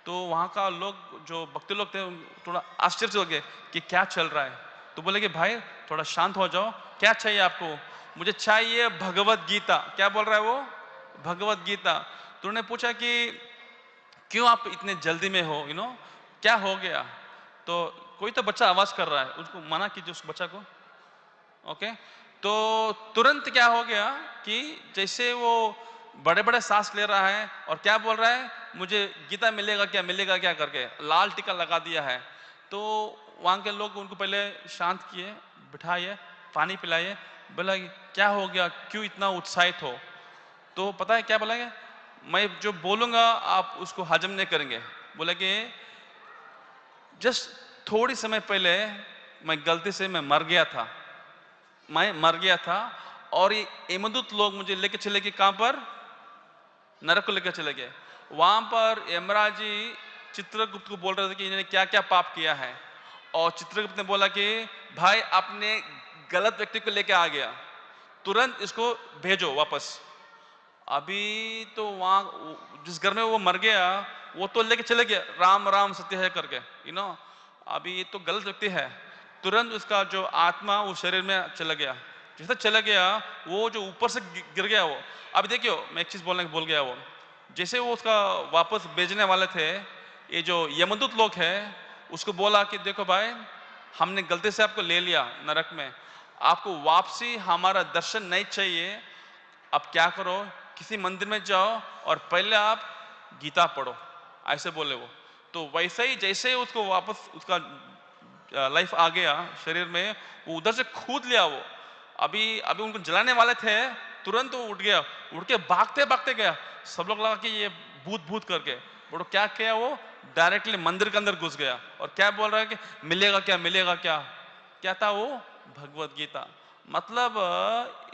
तो वहां का लोग, जो भक्ति लोग थे, थोड़ा आश्चर्य हो गए कि क्या चल रहा है। तो बोले कि भाई थोड़ा शांत हो जाओ, क्या चाहिए आपको? मुझे चाहिए भगवत गीता। क्या बोल रहा है वो? भगवत गीता। तो उन्होंने पूछा कि क्यों आप इतने जल्दी में हो, क्या हो गया? तो कोई तो बच्चा आवाज कर रहा है, उसको मना कीजिए उस बच्चा को, ओके। तो तुरंत क्या हो गया कि जैसे वो बड़े बड़े सांस ले रहा है और क्या बोल रहा है, मुझे गीता मिलेगा क्या करके लाल टीका लगा दिया है। तो वहाँ के लोग उनको पहले शांत किए, बिठाए, पानी पिलाए, बोला कि क्या हो गया, क्यों इतना उत्साहित हो। तो पता है क्या बोलेंगे, मैं जो बोलूंगा आप उसको हजम नहीं करेंगे। बोले कि जस्ट थोड़ी समय पहले मैं गलती से मैं मर गया था और ये यमदूत लोग मुझे लेके चले गए कहां पर, नरक को लेकर चले गए। वहां पर यमराज जी चित्रगुप्त को बोल रहे थे कि इन्होंने क्या क्या पाप किया है, और चित्रगुप्त ने बोला कि भाई आपने गलत व्यक्ति को लेके आ गया, तुरंत इसको भेजो वापस। अभी तो वहां जिस घर में वो मर गया वो तो लेके चले गया राम राम सत्य है करके, अभी ये तो गलत व्यक्ति है। तुरंत उसका जो आत्मा वो शरीर में चला गया, जैसे चला गया वो जो ऊपर से गिर गया वो। अभी देखियो मैं एक चीज बोलने भूल गया, वो जैसे वो उसका वापस भेजने वाले थे, ये जो यमदूत लोग है उसको बोला कि देखो भाई हमने गलती से आपको ले लिया नरक में, आपको वापसी हमारा दर्शन नहीं चाहिए। अब क्या करो, किसी मंदिर में जाओ और पहले आप गीता पढ़ो, ऐसे बोले वो। तो वैसे ही जैसे ही उसको वापस उसका लाइफ आ गया शरीर में, वो उधर से कूद लिया वो। अभी अभी उनको जलाने वाले थे, तुरंत वो उठ गया, उठ के भागते भागते गया। सब लोग लगा कि ये भूत भूत करके, बोलो क्या किया वो, डायरेक्टली मंदिर के अंदर घुस गया और क्या बोल रहा है कि मिलेगा क्या। क्या था वो, भगवत गीता। मतलब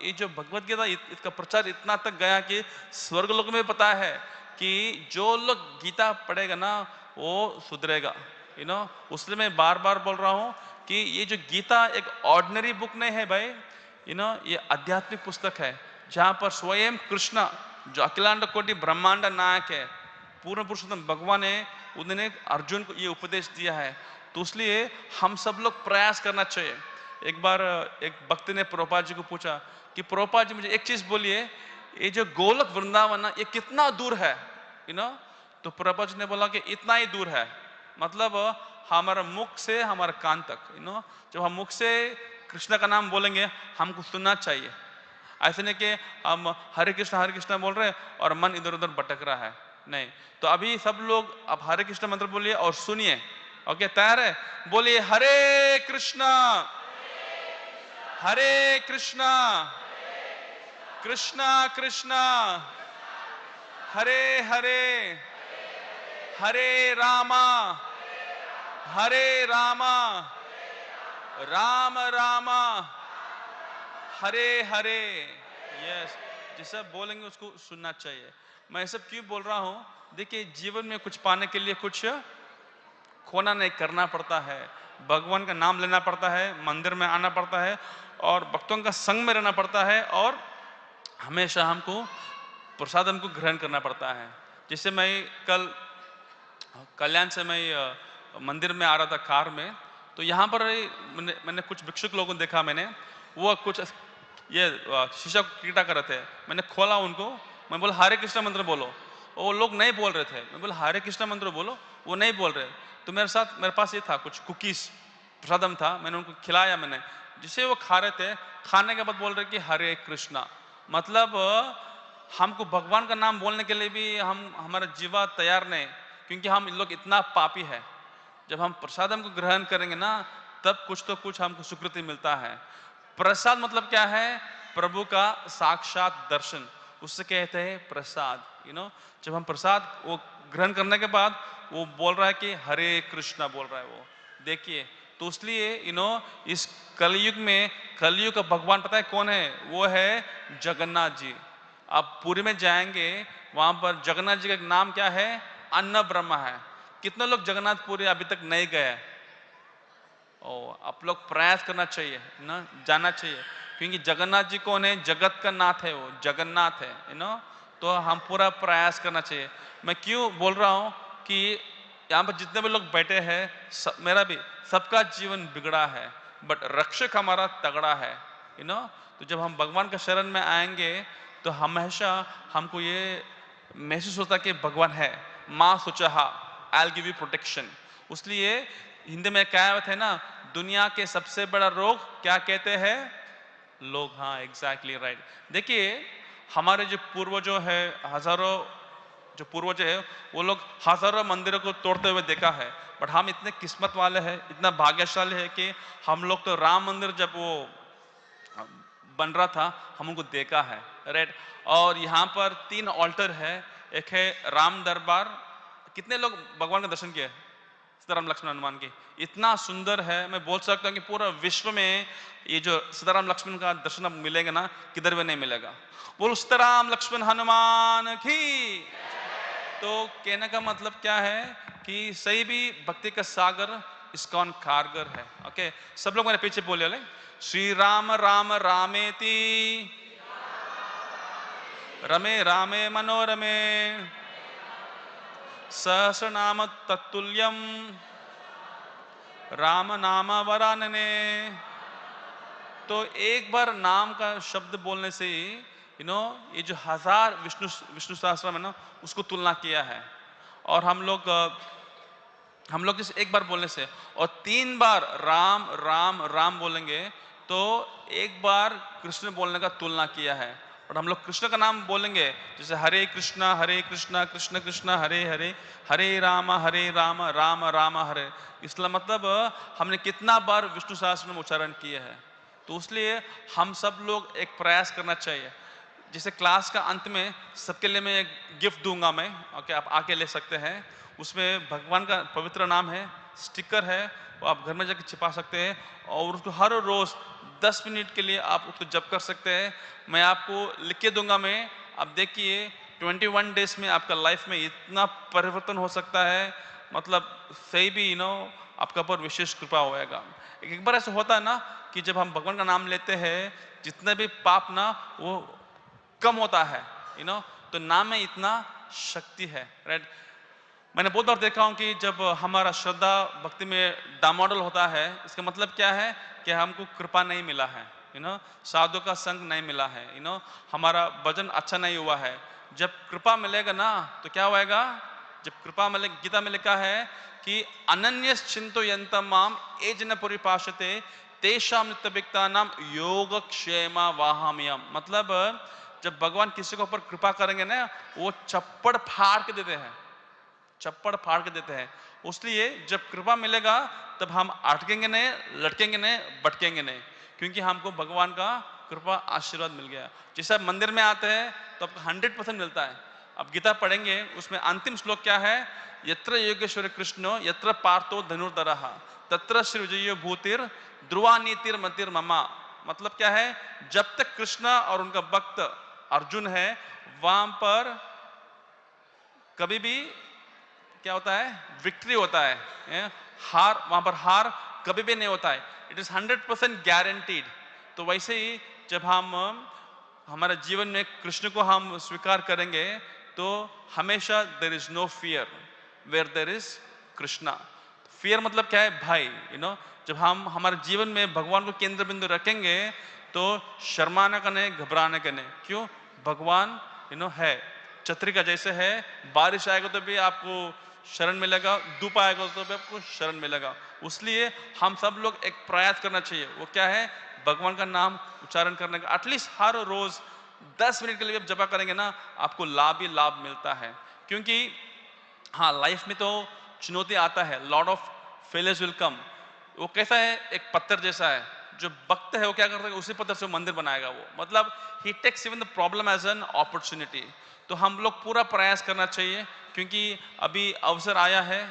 ये जो भगवत गीता इसका प्रचार इतना तक गया कि स्वर्ग लोक में पता है कि जो लोग गीता पढ़ेगा ना वो सुधरेगा। उसलिए मैं बार बार बोल रहा हूं कि ये जो गीता एक ऑर्डिनरी बुक नहीं है भाई, ये आध्यात्मिक पुस्तक है जहां पर स्वयं कृष्ण जो अखिलांड कोटि ब्रह्मांड नायक है, पूर्ण पुरुषोत्तम भगवान है, उन्होंने अर्जुन को ये उपदेश दिया है। तो इसलिए हम सब लोग प्रयास करना चाहिए। एक बार एक भक्त ने प्रभुपाद जी को पूछा कि प्रभुपाद जी मुझे एक चीज बोलिए, ये जो गोलक वृंदावन ये कितना दूर है, तो प्रभुपाद जी ने बोला कि इतना ही दूर है। मतलब हमारा मुख से हमारा कान तक, जब हम मुख से कृष्ण का नाम बोलेंगे हमको सुनना चाहिए। ऐसे नहीं कि हम हरे कृष्ण बोल रहे हैं और मन इधर उधर भटक रहा है, नहीं। तो अभी सब लोग अब हरे कृष्ण मंत्र बोलिए और सुनिए। ओके, तैयार है? बोलिए हरे कृष्णा कृष्णा कृष्णा हरे हरे हरे रामा राम रामा हरे हरे। यस, जिसे बोलेंगे उसको सुनना चाहिए। मैं सब क्यों बोल रहा हूं, देखिए जीवन में कुछ पाने के लिए कुछ खोना नहीं, करना पड़ता है। भगवान का नाम लेना पड़ता है, मंदिर में आना पड़ता है और भक्तों का संग में रहना पड़ता है, और हमेशा हमको प्रसाद हमको ग्रहण करना पड़ता है। जैसे मैं कल कल्याण से मैं मंदिर में आ रहा था कार में, तो यहाँ पर मैंने कुछ भिक्षुक लोगों को देखा, मैंने वो कुछ ये शीशा कीटा कर रहे थे। मैंने खोला उनको, मैं बोला हरे कृष्ण मंत्र बोलो, वो लोग नहीं बोल रहे थे। मैं बोला हरे कृष्ण मंत्र बोलो, वो नहीं बोल रहे। तो मेरे पास ये था कुछ कुकीज प्रसादम था, मैंने उनको खिलाया। मैंने जिसे वो खा रहे थे, खाने के बाद बोल रहे कि हरे कृष्णा। मतलब हमको भगवान का नाम बोलने के लिए भी हमारा जीवा तैयार नहीं, क्योंकि हम लोग इतना पापी है। जब हम प्रसादम को ग्रहण करेंगे ना, तब कुछ तो कुछ हमको सुकृति मिलता है। प्रसाद मतलब क्या है, प्रभु का साक्षात दर्शन, उससे कहते हैं प्रसाद। जब हम प्रसाद वो ग्रहण करने के बाद वो बोल रहा है कि हरे कृष्णा बोल रहा है वो, देखिए। तो इसलिए इस कलयुग में, कलयुग का भगवान पता है कौन है, वो है जगन्नाथ जी। आप पुरी में जाएंगे, वहां पर जगन्नाथ जी का नाम क्या है, अन्न ब्रह्म है। कितने लोग जगन्नाथपुरी अभी तक नहीं गए? आप लोग प्रयास करना चाहिए ना, जाना चाहिए, क्योंकि जगन्नाथ जी कौन है, जगत का नाथ है, वो जगन्नाथ है। तो हम पूरा प्रयास करना चाहिए। मैं क्यों बोल रहा हूं कि यहाँ पर जितने भी लोग बैठे हैं, मेरा भी सबका जीवन बिगड़ा है, बट रक्षक हमारा तगड़ा है। तो जब हम भगवान का शरण में आएंगे तो हमेशा हमको ये महसूस होता कि भगवान है। माँ सुचहा, I'll give you protection। इसलिए हिंदी में कहावत है ना, दुनिया के सबसे बड़ा रोग क्या कहते हैं, लोग, हाँ एग्जैक्टली राइट। देखिए हमारे जो पूर्वजों है, हजारों जो पूर्वज है, वो लोग हजारों मंदिरों को तोड़ते हुए देखा है। बट हम इतने किस्मत वाले हैं, इतना भाग्यशाली है कि हम लोग तो राम मंदिर जब वो बन रहा था हम उनको देखा है, राइट। और यहाँ पर 3 ऑल्टर है। एक है राम दरबार। कितने लोग भगवान का दर्शन किए? सीताराम लक्ष्मण हनुमान की इतना सुंदर है, मैं बोल सकता हूँ कि पूरा विश्व में ये जो सीताराम लक्ष्मण का दर्शन अब मिलेगा ना, किधर भी नहीं मिलेगा। बोलो सीताराम लक्ष्मण हनुमान की। तो कहने का मतलब क्या है कि सही भी भक्ति का सागर इस्कॉन कारगर है। ओके, सब लोग मेरे पीछे बोले ले, श्री राम राम रामेति रमे रामे मनोरमे सहस्रनाम तत्तुल्यम राम नाम वरानने। तो एक बार नाम का शब्द बोलने से ही ये जो हजार विष्णु विष्णु सहस्त्रनाम है ना, उसको तुलना किया है। और हम लोग जिस एक बार बोलने से और 3 बार राम राम राम बोलेंगे तो एक बार कृष्ण बोलने का तुलना किया है। और हम लोग कृष्ण का नाम बोलेंगे जैसे हरे कृष्णा कृष्ण कृष्ण हरे हरे, हरे राम राम राम हरे। इसका मतलब हमने कितना बार विष्णु सहस्त्र में उच्चारण किए हैं। तो इसलिए हम सब लोग एक प्रयास करना चाहिए। जैसे क्लास का अंत में सबके लिए मैं एक गिफ्ट दूंगा मैं, ओके आप आके ले सकते हैं। उसमें भगवान का पवित्र नाम है, स्टिकर है, वो आप घर में जाके छिपा सकते हैं और उसको हर रोज 10 मिनट के लिए आप उसको जप कर सकते हैं। मैं आपको लिख के दूंगा मैं, आप देखिए 21 डेज में आपका लाइफ में इतना परिवर्तन हो सकता है, मतलब सही भी आपका पर विशेष कृपा होएगा। एक बार ऐसा होता है ना कि जब हम भगवान का नाम लेते हैं जितने भी पाप ना वो कम होता है, तो नाम में इतना शक्ति है, राइट। मैंने बहुत बार देखा हूं कि जब हमारा श्रद्धा भक्ति में डामाडोल होता है, इसका मतलब क्या है कि हमको कृपा नहीं मिला है, साधु का संग नहीं मिला है, हमारा भजन अच्छा नहीं हुआ है। जब कृपा मिलेगा ना तो क्या होएगा? जब कृपा मिले, गीता में लिखा है कि अनन्य चिंतो यंतम माम ए जन परिपाशते तेषाम नित्यभिक्ता नाम योगक्षेम वाहम्यम। मतलब जब भगवान किसी के ऊपर कृपा करेंगे ना, वो चप्पड़ फाड़ के देते हैं, चप्पड़ फाड़ के देते हैं। उसलिए जब कृपा मिलेगा तब हम अटकेंगे नहीं, लटकेंगे नहीं, भटकेंगे नहीं, क्योंकि हमको भगवान का कृपा आशीर्वाद मिल गया। जैसे आप मंदिर में आते हैं तो आपको 100% मिलता है। अब गीता पढ़ेंगे, उसमें अंतिम श्लोक क्या है? यत्र योगेश्वर कृष्णो यत्र पार्थो धनुर्धरः तत्र श्री विजयो भूतिर ध्रुवा नीतिर मतिर ममा। मतलब क्या है? जब तक कृष्ण और उनका भक्त अर्जुन है वहां पर कभी भी क्या होता है? विक्ट्री होता है, हार वहां पर हार कभी भी नहीं होता है। It is 100% guaranteed. तो वैसे ही जब हम हमारे जीवन में कृष्ण को हम स्वीकार करेंगे तो हमेशा there is no fear where there is Krishna. Fear मतलब क्या है भाई? जब हम हमारे जीवन में भगवान को केंद्र बिंदु रखेंगे तो शर्माना का नहीं, घबराने का नहीं। क्यों? भगवान है, छतरी का जैसे है, बारिश आएगा तो भी आपको शरण मिलेगा, धूप आएगा तो भी आपको शरण मिलेगा। इसलिए हम सब लोग एक प्रयास करना चाहिए, वो क्या है? भगवान का नाम उच्चारण करने का। एटलीस्ट हर रोज 10 मिनट के लिए जपा करेंगे ना, आपको लाभ ही लाभ मिलता है। क्योंकि हाँ, लाइफ में तो चुनौती आता है, lot of failures will come. वो कैसा है? एक पत्थर जैसा है। जो भक्त है वो क्या करता है? उसी पत्थर से मंदिर बनाएगा वो। मतलब ही takes even the problem as an opportunity. तो हम लोग पूरा प्रयास करना चाहिए, क्योंकि अभी अवसर आया है,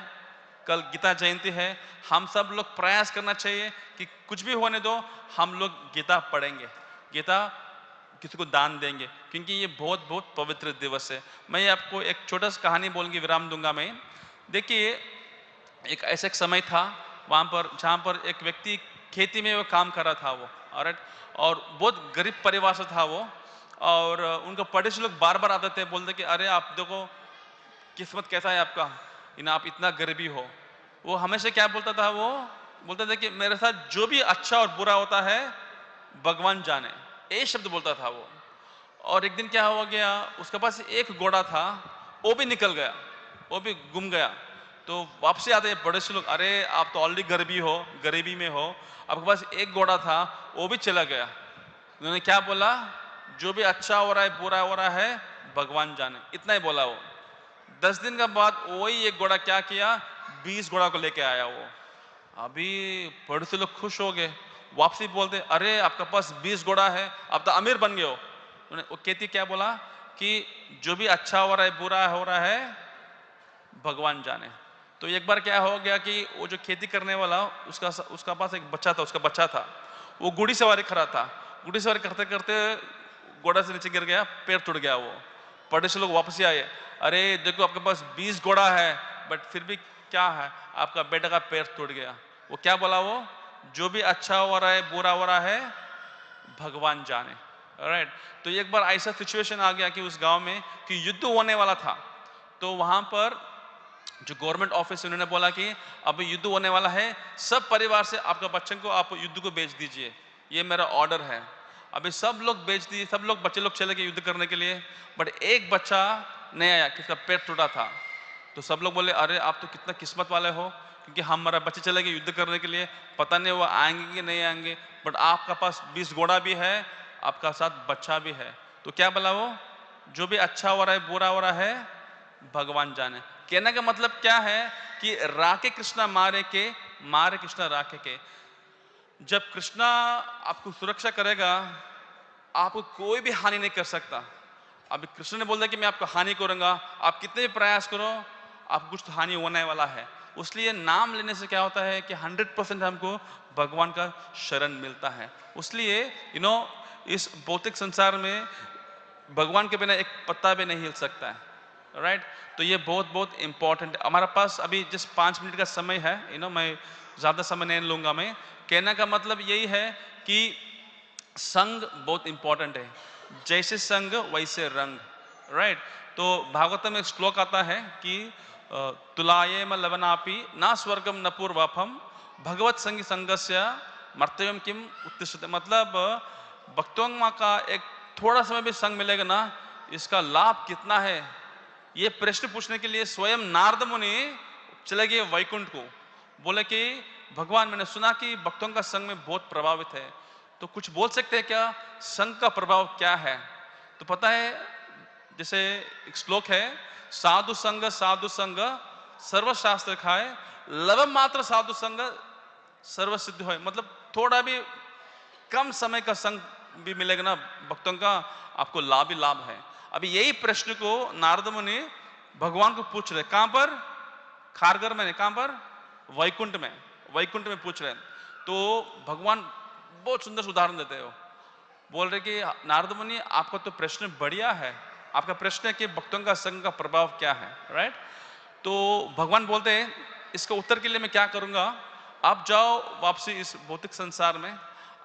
कल गीता जयंती है। हम सब लोग प्रयास करना चाहिए कि कुछ भी होने दो, हम लोग गीता पढ़ेंगे, गीता किसी को दान देंगे, क्योंकि ये बहुत बहुत पवित्र दिवस है। मैं आपको एक छोटा सा कहानी बोलूंगी, विराम दूंगा मैं। देखिए एक ऐसा एक समय था वहां पर जहां पर एक व्यक्ति खेती में वो काम कर रहा था वो, ऑलराइट, और बहुत गरीब परिवार से था वो। और उनका पड़ोसी लोग बार बार आते थे, बोलते कि अरे आप देखो किस्मत कैसा है आपका, आप इतना गरीबी हो। वो हमेशा क्या बोलता था? वो बोलता था कि मेरे साथ जो भी अच्छा और बुरा होता है भगवान जाने, ये शब्द बोलता था वो। और एक दिन क्या हुआ गया, उसके पास एक घोड़ा था, वो भी निकल गया, वो भी गुम गया। तो वापसी आते हैं बड़े से लोग, अरे आप तो ऑलरेडी गरीबी में हो, आपके पास एक घोड़ा था वो भी चला गया। उन्होंने क्या बोला? जो भी अच्छा हो रहा है बुरा हो रहा है भगवान जाने, इतना ही बोला वो। 10 दिन का बाद वही एक घोड़ा क्या किया, 20 घोड़ा को लेके आया वो। अभी पड़ोसी लोग खुश हो गए, वापसी बोलते अरे आपका पास 20 घोड़ा है, आप तो अमीर बन गए हो। वो कहती क्या बोला कि जो भी अच्छा हो रहा है बुरा हो रहा है भगवान जाने। तो एक बार क्या हो गया कि वो जो खेती करने वाला उसका पास एक बच्चा था, उसका बच्चा था, वो घोड़ी सवारी खड़ा था। घोड़ी सवारी करते करते घोड़ा से नीचे गिर गया, पैर टूट गया वो। पड़ोसी लोग वापस आए, अरे देखो आपके पास 20 घोड़ा है बट फिर भी क्या है, आपका बेटा का पैर टूट गया। वो क्या बोला वो, जो भी अच्छा हो रहा है बुरा हो रहा है भगवान जाने। राइट। तो एक बार ऐसा सिचुएशन आ गया कि उस गांव में कि युद्ध होने वाला था। तो वहां पर जो गवर्नमेंट ऑफिस उन्होंने बोला कि अब युद्ध होने वाला है, सब परिवार से आपका बच्चों को आप युद्ध को भेज दीजिए, ये मेरा ऑर्डर है। अभी सब लोग भेज दिए, सब लोग बच्चे लोग चले गए युद्ध करने के लिए, बट एक बच्चा नहीं आया किसका पेट टूटा था। तो सब लोग बोले अरे आप तो कितना किस्मत वाले हो, क्योंकि हमारा बच्चे चले गए युद्ध करने के लिए, पता नहीं वो आएंगे कि नहीं आएंगे, बट आपका पास 20 घोड़ा भी है, आपका साथ बच्चा भी है। तो क्या बोला वो, जो भी अच्छा हो रहा है बुरा हो रहा है भगवान जाने। कहने का मतलब क्या है कि राके कृष्णा मारे कृष्णा राके के। जब कृष्णा आपको सुरक्षा करेगा, आपको कोई भी हानि नहीं कर सकता। अभी कृष्ण ने बोला कि मैं आपको हानि करूंगा, आप कितने भी प्रयास करो आपको कुछ तो हानि होने वाला है। उसलिए नाम लेने से क्या होता है कि 100% हमको भगवान का शरण मिलता है। उसलिए इस भौतिक संसार में भगवान के बिना एक पत्ता भी नहीं हिल सकता है। राइट। तो ये बहुत बहुत इंपॉर्टेंट है। हमारे पास अभी जिस 5 मिनट का समय है, मैं ज्यादा समय नहीं लूंगा। मैं कहने का मतलब यही है कि संग बहुत इंपॉर्टेंट है, जैसे संग वैसे रंग। राइट। तो भागवत में एक श्लोक आता है कि तुलायेम लवनापि ना स्वर्गम न पूर्वापम भगवत संगी संगस्य मर्त्यम किम उत्तिष्ठते। मतलब भक्तों का एक थोड़ा समय भी संग मिलेगा ना, इसका लाभ कितना है, ये प्रश्न पूछने के लिए स्वयं नारद मुनि चले गए वैकुंठ को। बोले कि भगवान मैंने सुना कि भक्तों का संग में बहुत प्रभावित है, तो कुछ बोल सकते हैं क्या, संग का प्रभाव क्या है। तो पता है, जैसे एक श्लोक है, साधु संग सर्वशास्त्र खाए, लव मात्र साधु संग सर्व सिद्ध है। मतलब थोड़ा भी कम समय का संग भी मिलेगा ना भक्तों का, आपको लाभ ही लाभ है। अभी यही प्रश्न को नारद मुनि भगवान को पूछ रहे, कहां पर, खारगर में, कहां पर, वैकुंठ में पूछ रहे। तो भगवान बहुत सुंदर उदाहरण देते हो, बोल रहे कि नारद मुनि आपका तो प्रश्न बढ़िया है, आपका प्रश्न है कि भक्तों का संग का प्रभाव क्या है। राइट। तो भगवान बोलते हैं इसका उत्तर के लिए मैं क्या करूंगा, आप जाओ वापसी इस भौतिक संसार में,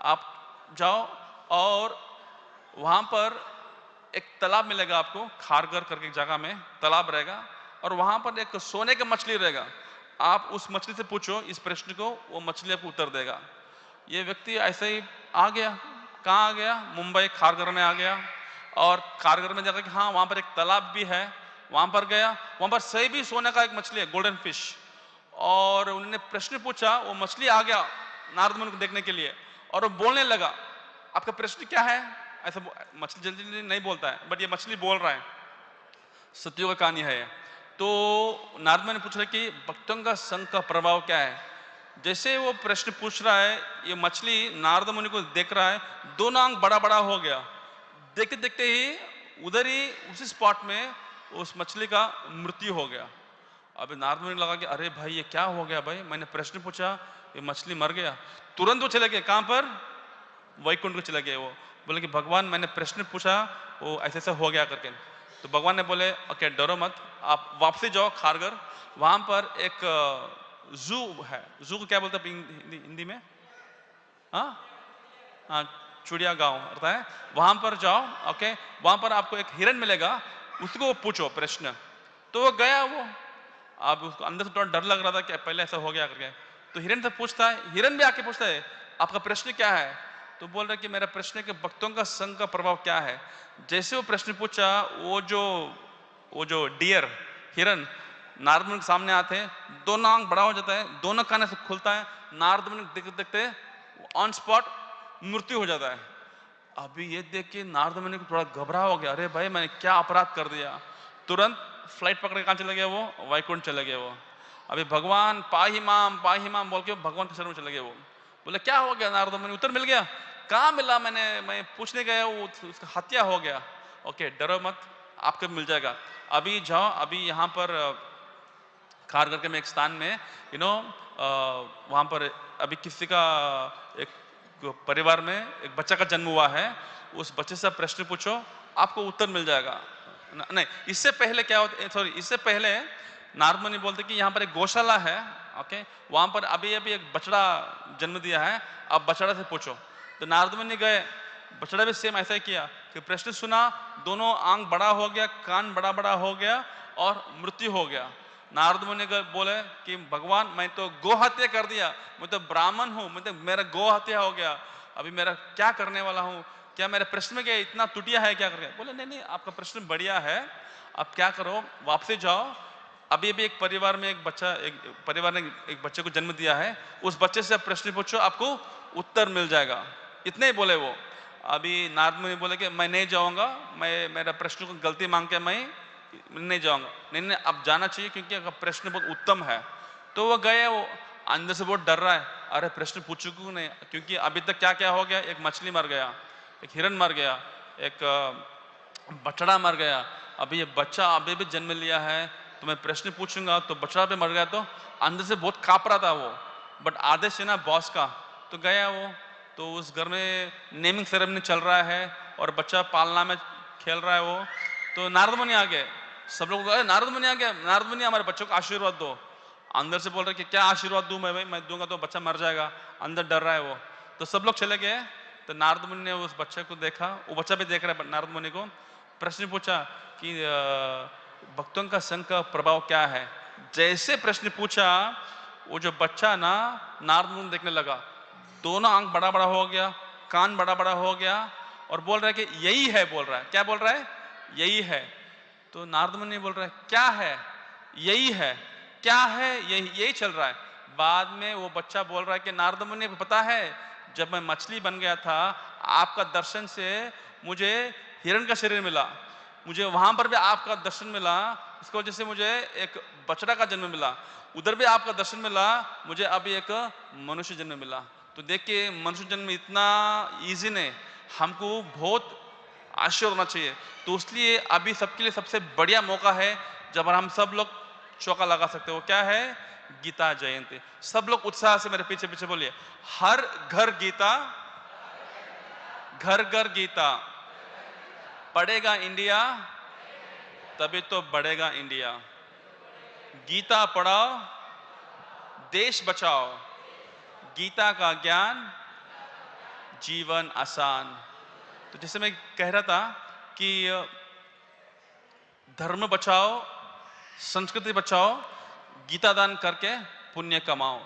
आप जाओ और वहां पर एक तालाब मिलेगा आपको, खारगर करके एक जगह में तालाब रहेगा, और वहां पर एक सोने का मछली रहेगा। आप उस मछली से पूछो इस प्रश्न को, वो मछली आपको उत्तर देगा। ये व्यक्ति ऐसे ही आ गया, कहाँ आ गया, मुंबई खारगर में आ गया, और खारगर में जाकर कि हाँ वहां पर एक तालाब भी है, वहां पर गया, वहां पर सही भी सोने का एक मछली है, गोल्डन फिश। और उन्होंने प्रश्न पूछा, वो मछली आ गया नारद मुनि को देखने के लिए, और वो बोलने लगा आपका प्रश्न क्या है। ऐसा मछली जल्दी जल्दी नहीं बोलता है, बट ये मछली बोल रहा है, सत्यों का कहानी है। तो नारद मुनि ने पूछ रहे कि भक्तों का संग का प्रभाव क्या है। जैसे वो प्रश्न पूछ रहा है, ये मछली नारद मुनि को देख रहा है, दोनों आंख बड़ा बड़ा हो गया। देखते देखते ही उधर ही उसी स्पॉट में उस मछली का मृत्यु हो गया। अभी नारद मुनि लगा कि अरे भाई ये क्या हो गया भाई, मैंने प्रश्न पूछा ये मछली मर गया। तुरंत वो चले गए, कहां पर, वैकुंठ को चले गए। वो बोले कि भगवान मैंने प्रश्न पूछा, वो ऐसे ऐसे हो गया करके। तो भगवान ने बोले ओके डरो मत, आप वापसी जाओ खारगर, वहां पर एक जू है, जू को क्या बोलते हैं हिंदी में, हाँ हाँ, चिड़िया गांव होता है, वहां पर जाओ। ओके, वहां पर आपको एक हिरन मिलेगा, उसको पूछो प्रश्न। तो वो गया वो, अब उसको अंदर से थोड़ा डर लग रहा था कि पहले ऐसा हो गया करके। तो हिरन से पूछता है, हिरन भी आके पूछता है आपका प्रश्न क्या है। तो बोल रहा है कि मेरा प्रश्न है कि भक्तों का संग का प्रभाव क्या है। जैसे वो प्रश्न पूछा, वो जो डियर, हिरन नारद मुनि के सामने आते हैं, दोनों आंख बड़ा हो जाता है, दोनों कान से खुलता है, नारद मुनि देखते देखते ऑन स्पॉट मृत्यु हो जाता है। अभी ये देख के नारद मुनि को थोड़ा घबरा हो गया, अरे भाई मैंने क्या अपराध कर दिया। तुरंत फ्लाइट पकड़ के कहाँ चले गए वो, वैकुंठ चले गए वो। अभी भगवान पाही माम बोल के भगवान के शरण में चले गए वो। बोले क्या हो गया नारद मुनि, उत्तर मिल गया? कहाँ मिला, मैं पूछने गया वो, उसका हत्या हो गया। ओके डरो मत, आपको मिल जाएगा। अभी जाओ, अभी यहाँ पर खारघर के में एक स्थान में वहां पर अभी किसी का एक परिवार में एक बच्चा का जन्म हुआ है, उस बच्चे से प्रश्न पूछो, आपको उत्तर मिल जाएगा। नहीं, इससे पहले क्या होता, सॉरी, इससे पहले नारद मुनि बोलते कि यहाँ पर एक गौशाला है, ओके, वहां पर अभी अभी एक बछड़ा जन्म दिया है, आप बछड़ा से पूछो। तो नारद मुनि गए, बछड़ा भी सेम ऐसा ही किया कि प्रश्न सुना, दोनों आंख बड़ा हो गया, कान बड़ा बड़ा हो गया और मृत्यु हो गया। नारद मुनि बोले कि भगवान मैं तो गो हत्या कर दिया, मैं तो ब्राह्मण हूं, मैं तो मेरा गो हत्या हो गया, अभी मेरा क्या करने वाला हूं, क्या मेरे प्रश्न में क्या इतना टूटिया है क्या करके? बोले नहीं नहीं, आपका प्रश्न बढ़िया है, आप क्या करो वापसी जाओ, अभी अभी एक परिवार में एक परिवार ने एक बच्चे को जन्म दिया है, उस बच्चे से आप प्रश्न पूछो, आपको उत्तर मिल जाएगा। इतने ही बोले वो। अभी नारद मुनि बोले कि मैं नहीं जाऊंगा, मैं मेरा प्रश्न को गलती मांग के मैं नहीं जाऊंगा। नहीं नहीं, अब जाना चाहिए क्योंकि अगर प्रश्न बहुत उत्तम है। तो वो गए, वो अंदर से बहुत डर रहा है, अरे प्रश्न पूछू क्यों नहीं, क्योंकि अभी तक क्या क्या हो गया, एक मछली मर गया, एक हिरन मर गया, एक बछड़ा मर गया, अभी ये बच्चा अभी भी जन्म लिया है, तो मैं प्रश्न पूछूंगा तो बछड़ा भी मर गया, तो अंदर से बहुत कांप रहा था वो। बट आदेश है ना बॉस का, तो गया वो। तो उस घर में नेमिंग सेरेमनी चल रहा है और बच्चा पालना में खेल रहा है वो। तो नारद मुनि आ गए, सब लोग नारद मुनि आ गया, नारद मुनि हमारे बच्चों को आशीर्वाद दो। अंदर से बोल रहे कि क्या आशीर्वाद दूं मैं दूंगा तो बच्चा मर जाएगा, अंदर डर रहा है वो। तो सब लोग चले गए। तो नारद मुनि ने उस बच्चे को देखा, वो बच्चा भी देख रहा है नारद मुनि को, प्रश्न पूछा कि भक्तों का संग का प्रभाव क्या है। जैसे प्रश्न पूछा, वो जो बच्चा ना नारद मुनि देखने लगा, दोनों आंख बड़ा बड़ा हो गया, कान बड़ा बड़ा हो गया और बोल रहा है कि यही है, बोल रहा है, क्या बोल रहा है, यही है। तो नारद मुनि बोल रहा है क्या है, यही है, क्या है, यही यही चल रहा है। बाद में वो बच्चा बोल रहा है कि नारद मुनि को पता है, जब मैं मछली बन गया था, आपका दर्शन से मुझे हिरण का शरीर मिला, मुझे वहां पर भी आपका दर्शन मिला, इसकी वजह से मुझे एक बछड़ा का जन्म मिला, उधर भी आपका दर्शन मिला, मुझे अभी एक मनुष्य जन्म मिला। तो देखिए मनुष्य जन्म इतना इजी नहीं, हमको बहुत आश्चर्य होना चाहिए। तो इसलिए अभी सबके लिए सबसे बढ़िया मौका है जब हम सब लोग चौका लगा सकते हो, क्या है, गीता जयंती। सब लोग उत्साह से मेरे पीछे पीछे बोलिए, हर घर गीता, घर घर गीता, पढ़ेगा इंडिया तभी तो बढ़ेगा इंडिया। गीता पढ़ाओ, देश बचाओ, गीता का ज्ञान, जीवन आसान। तो जैसे मैं कह रहा था कि धर्म बचाओ, संस्कृति बचाओ, गीता दान करके पुण्य कमाओ।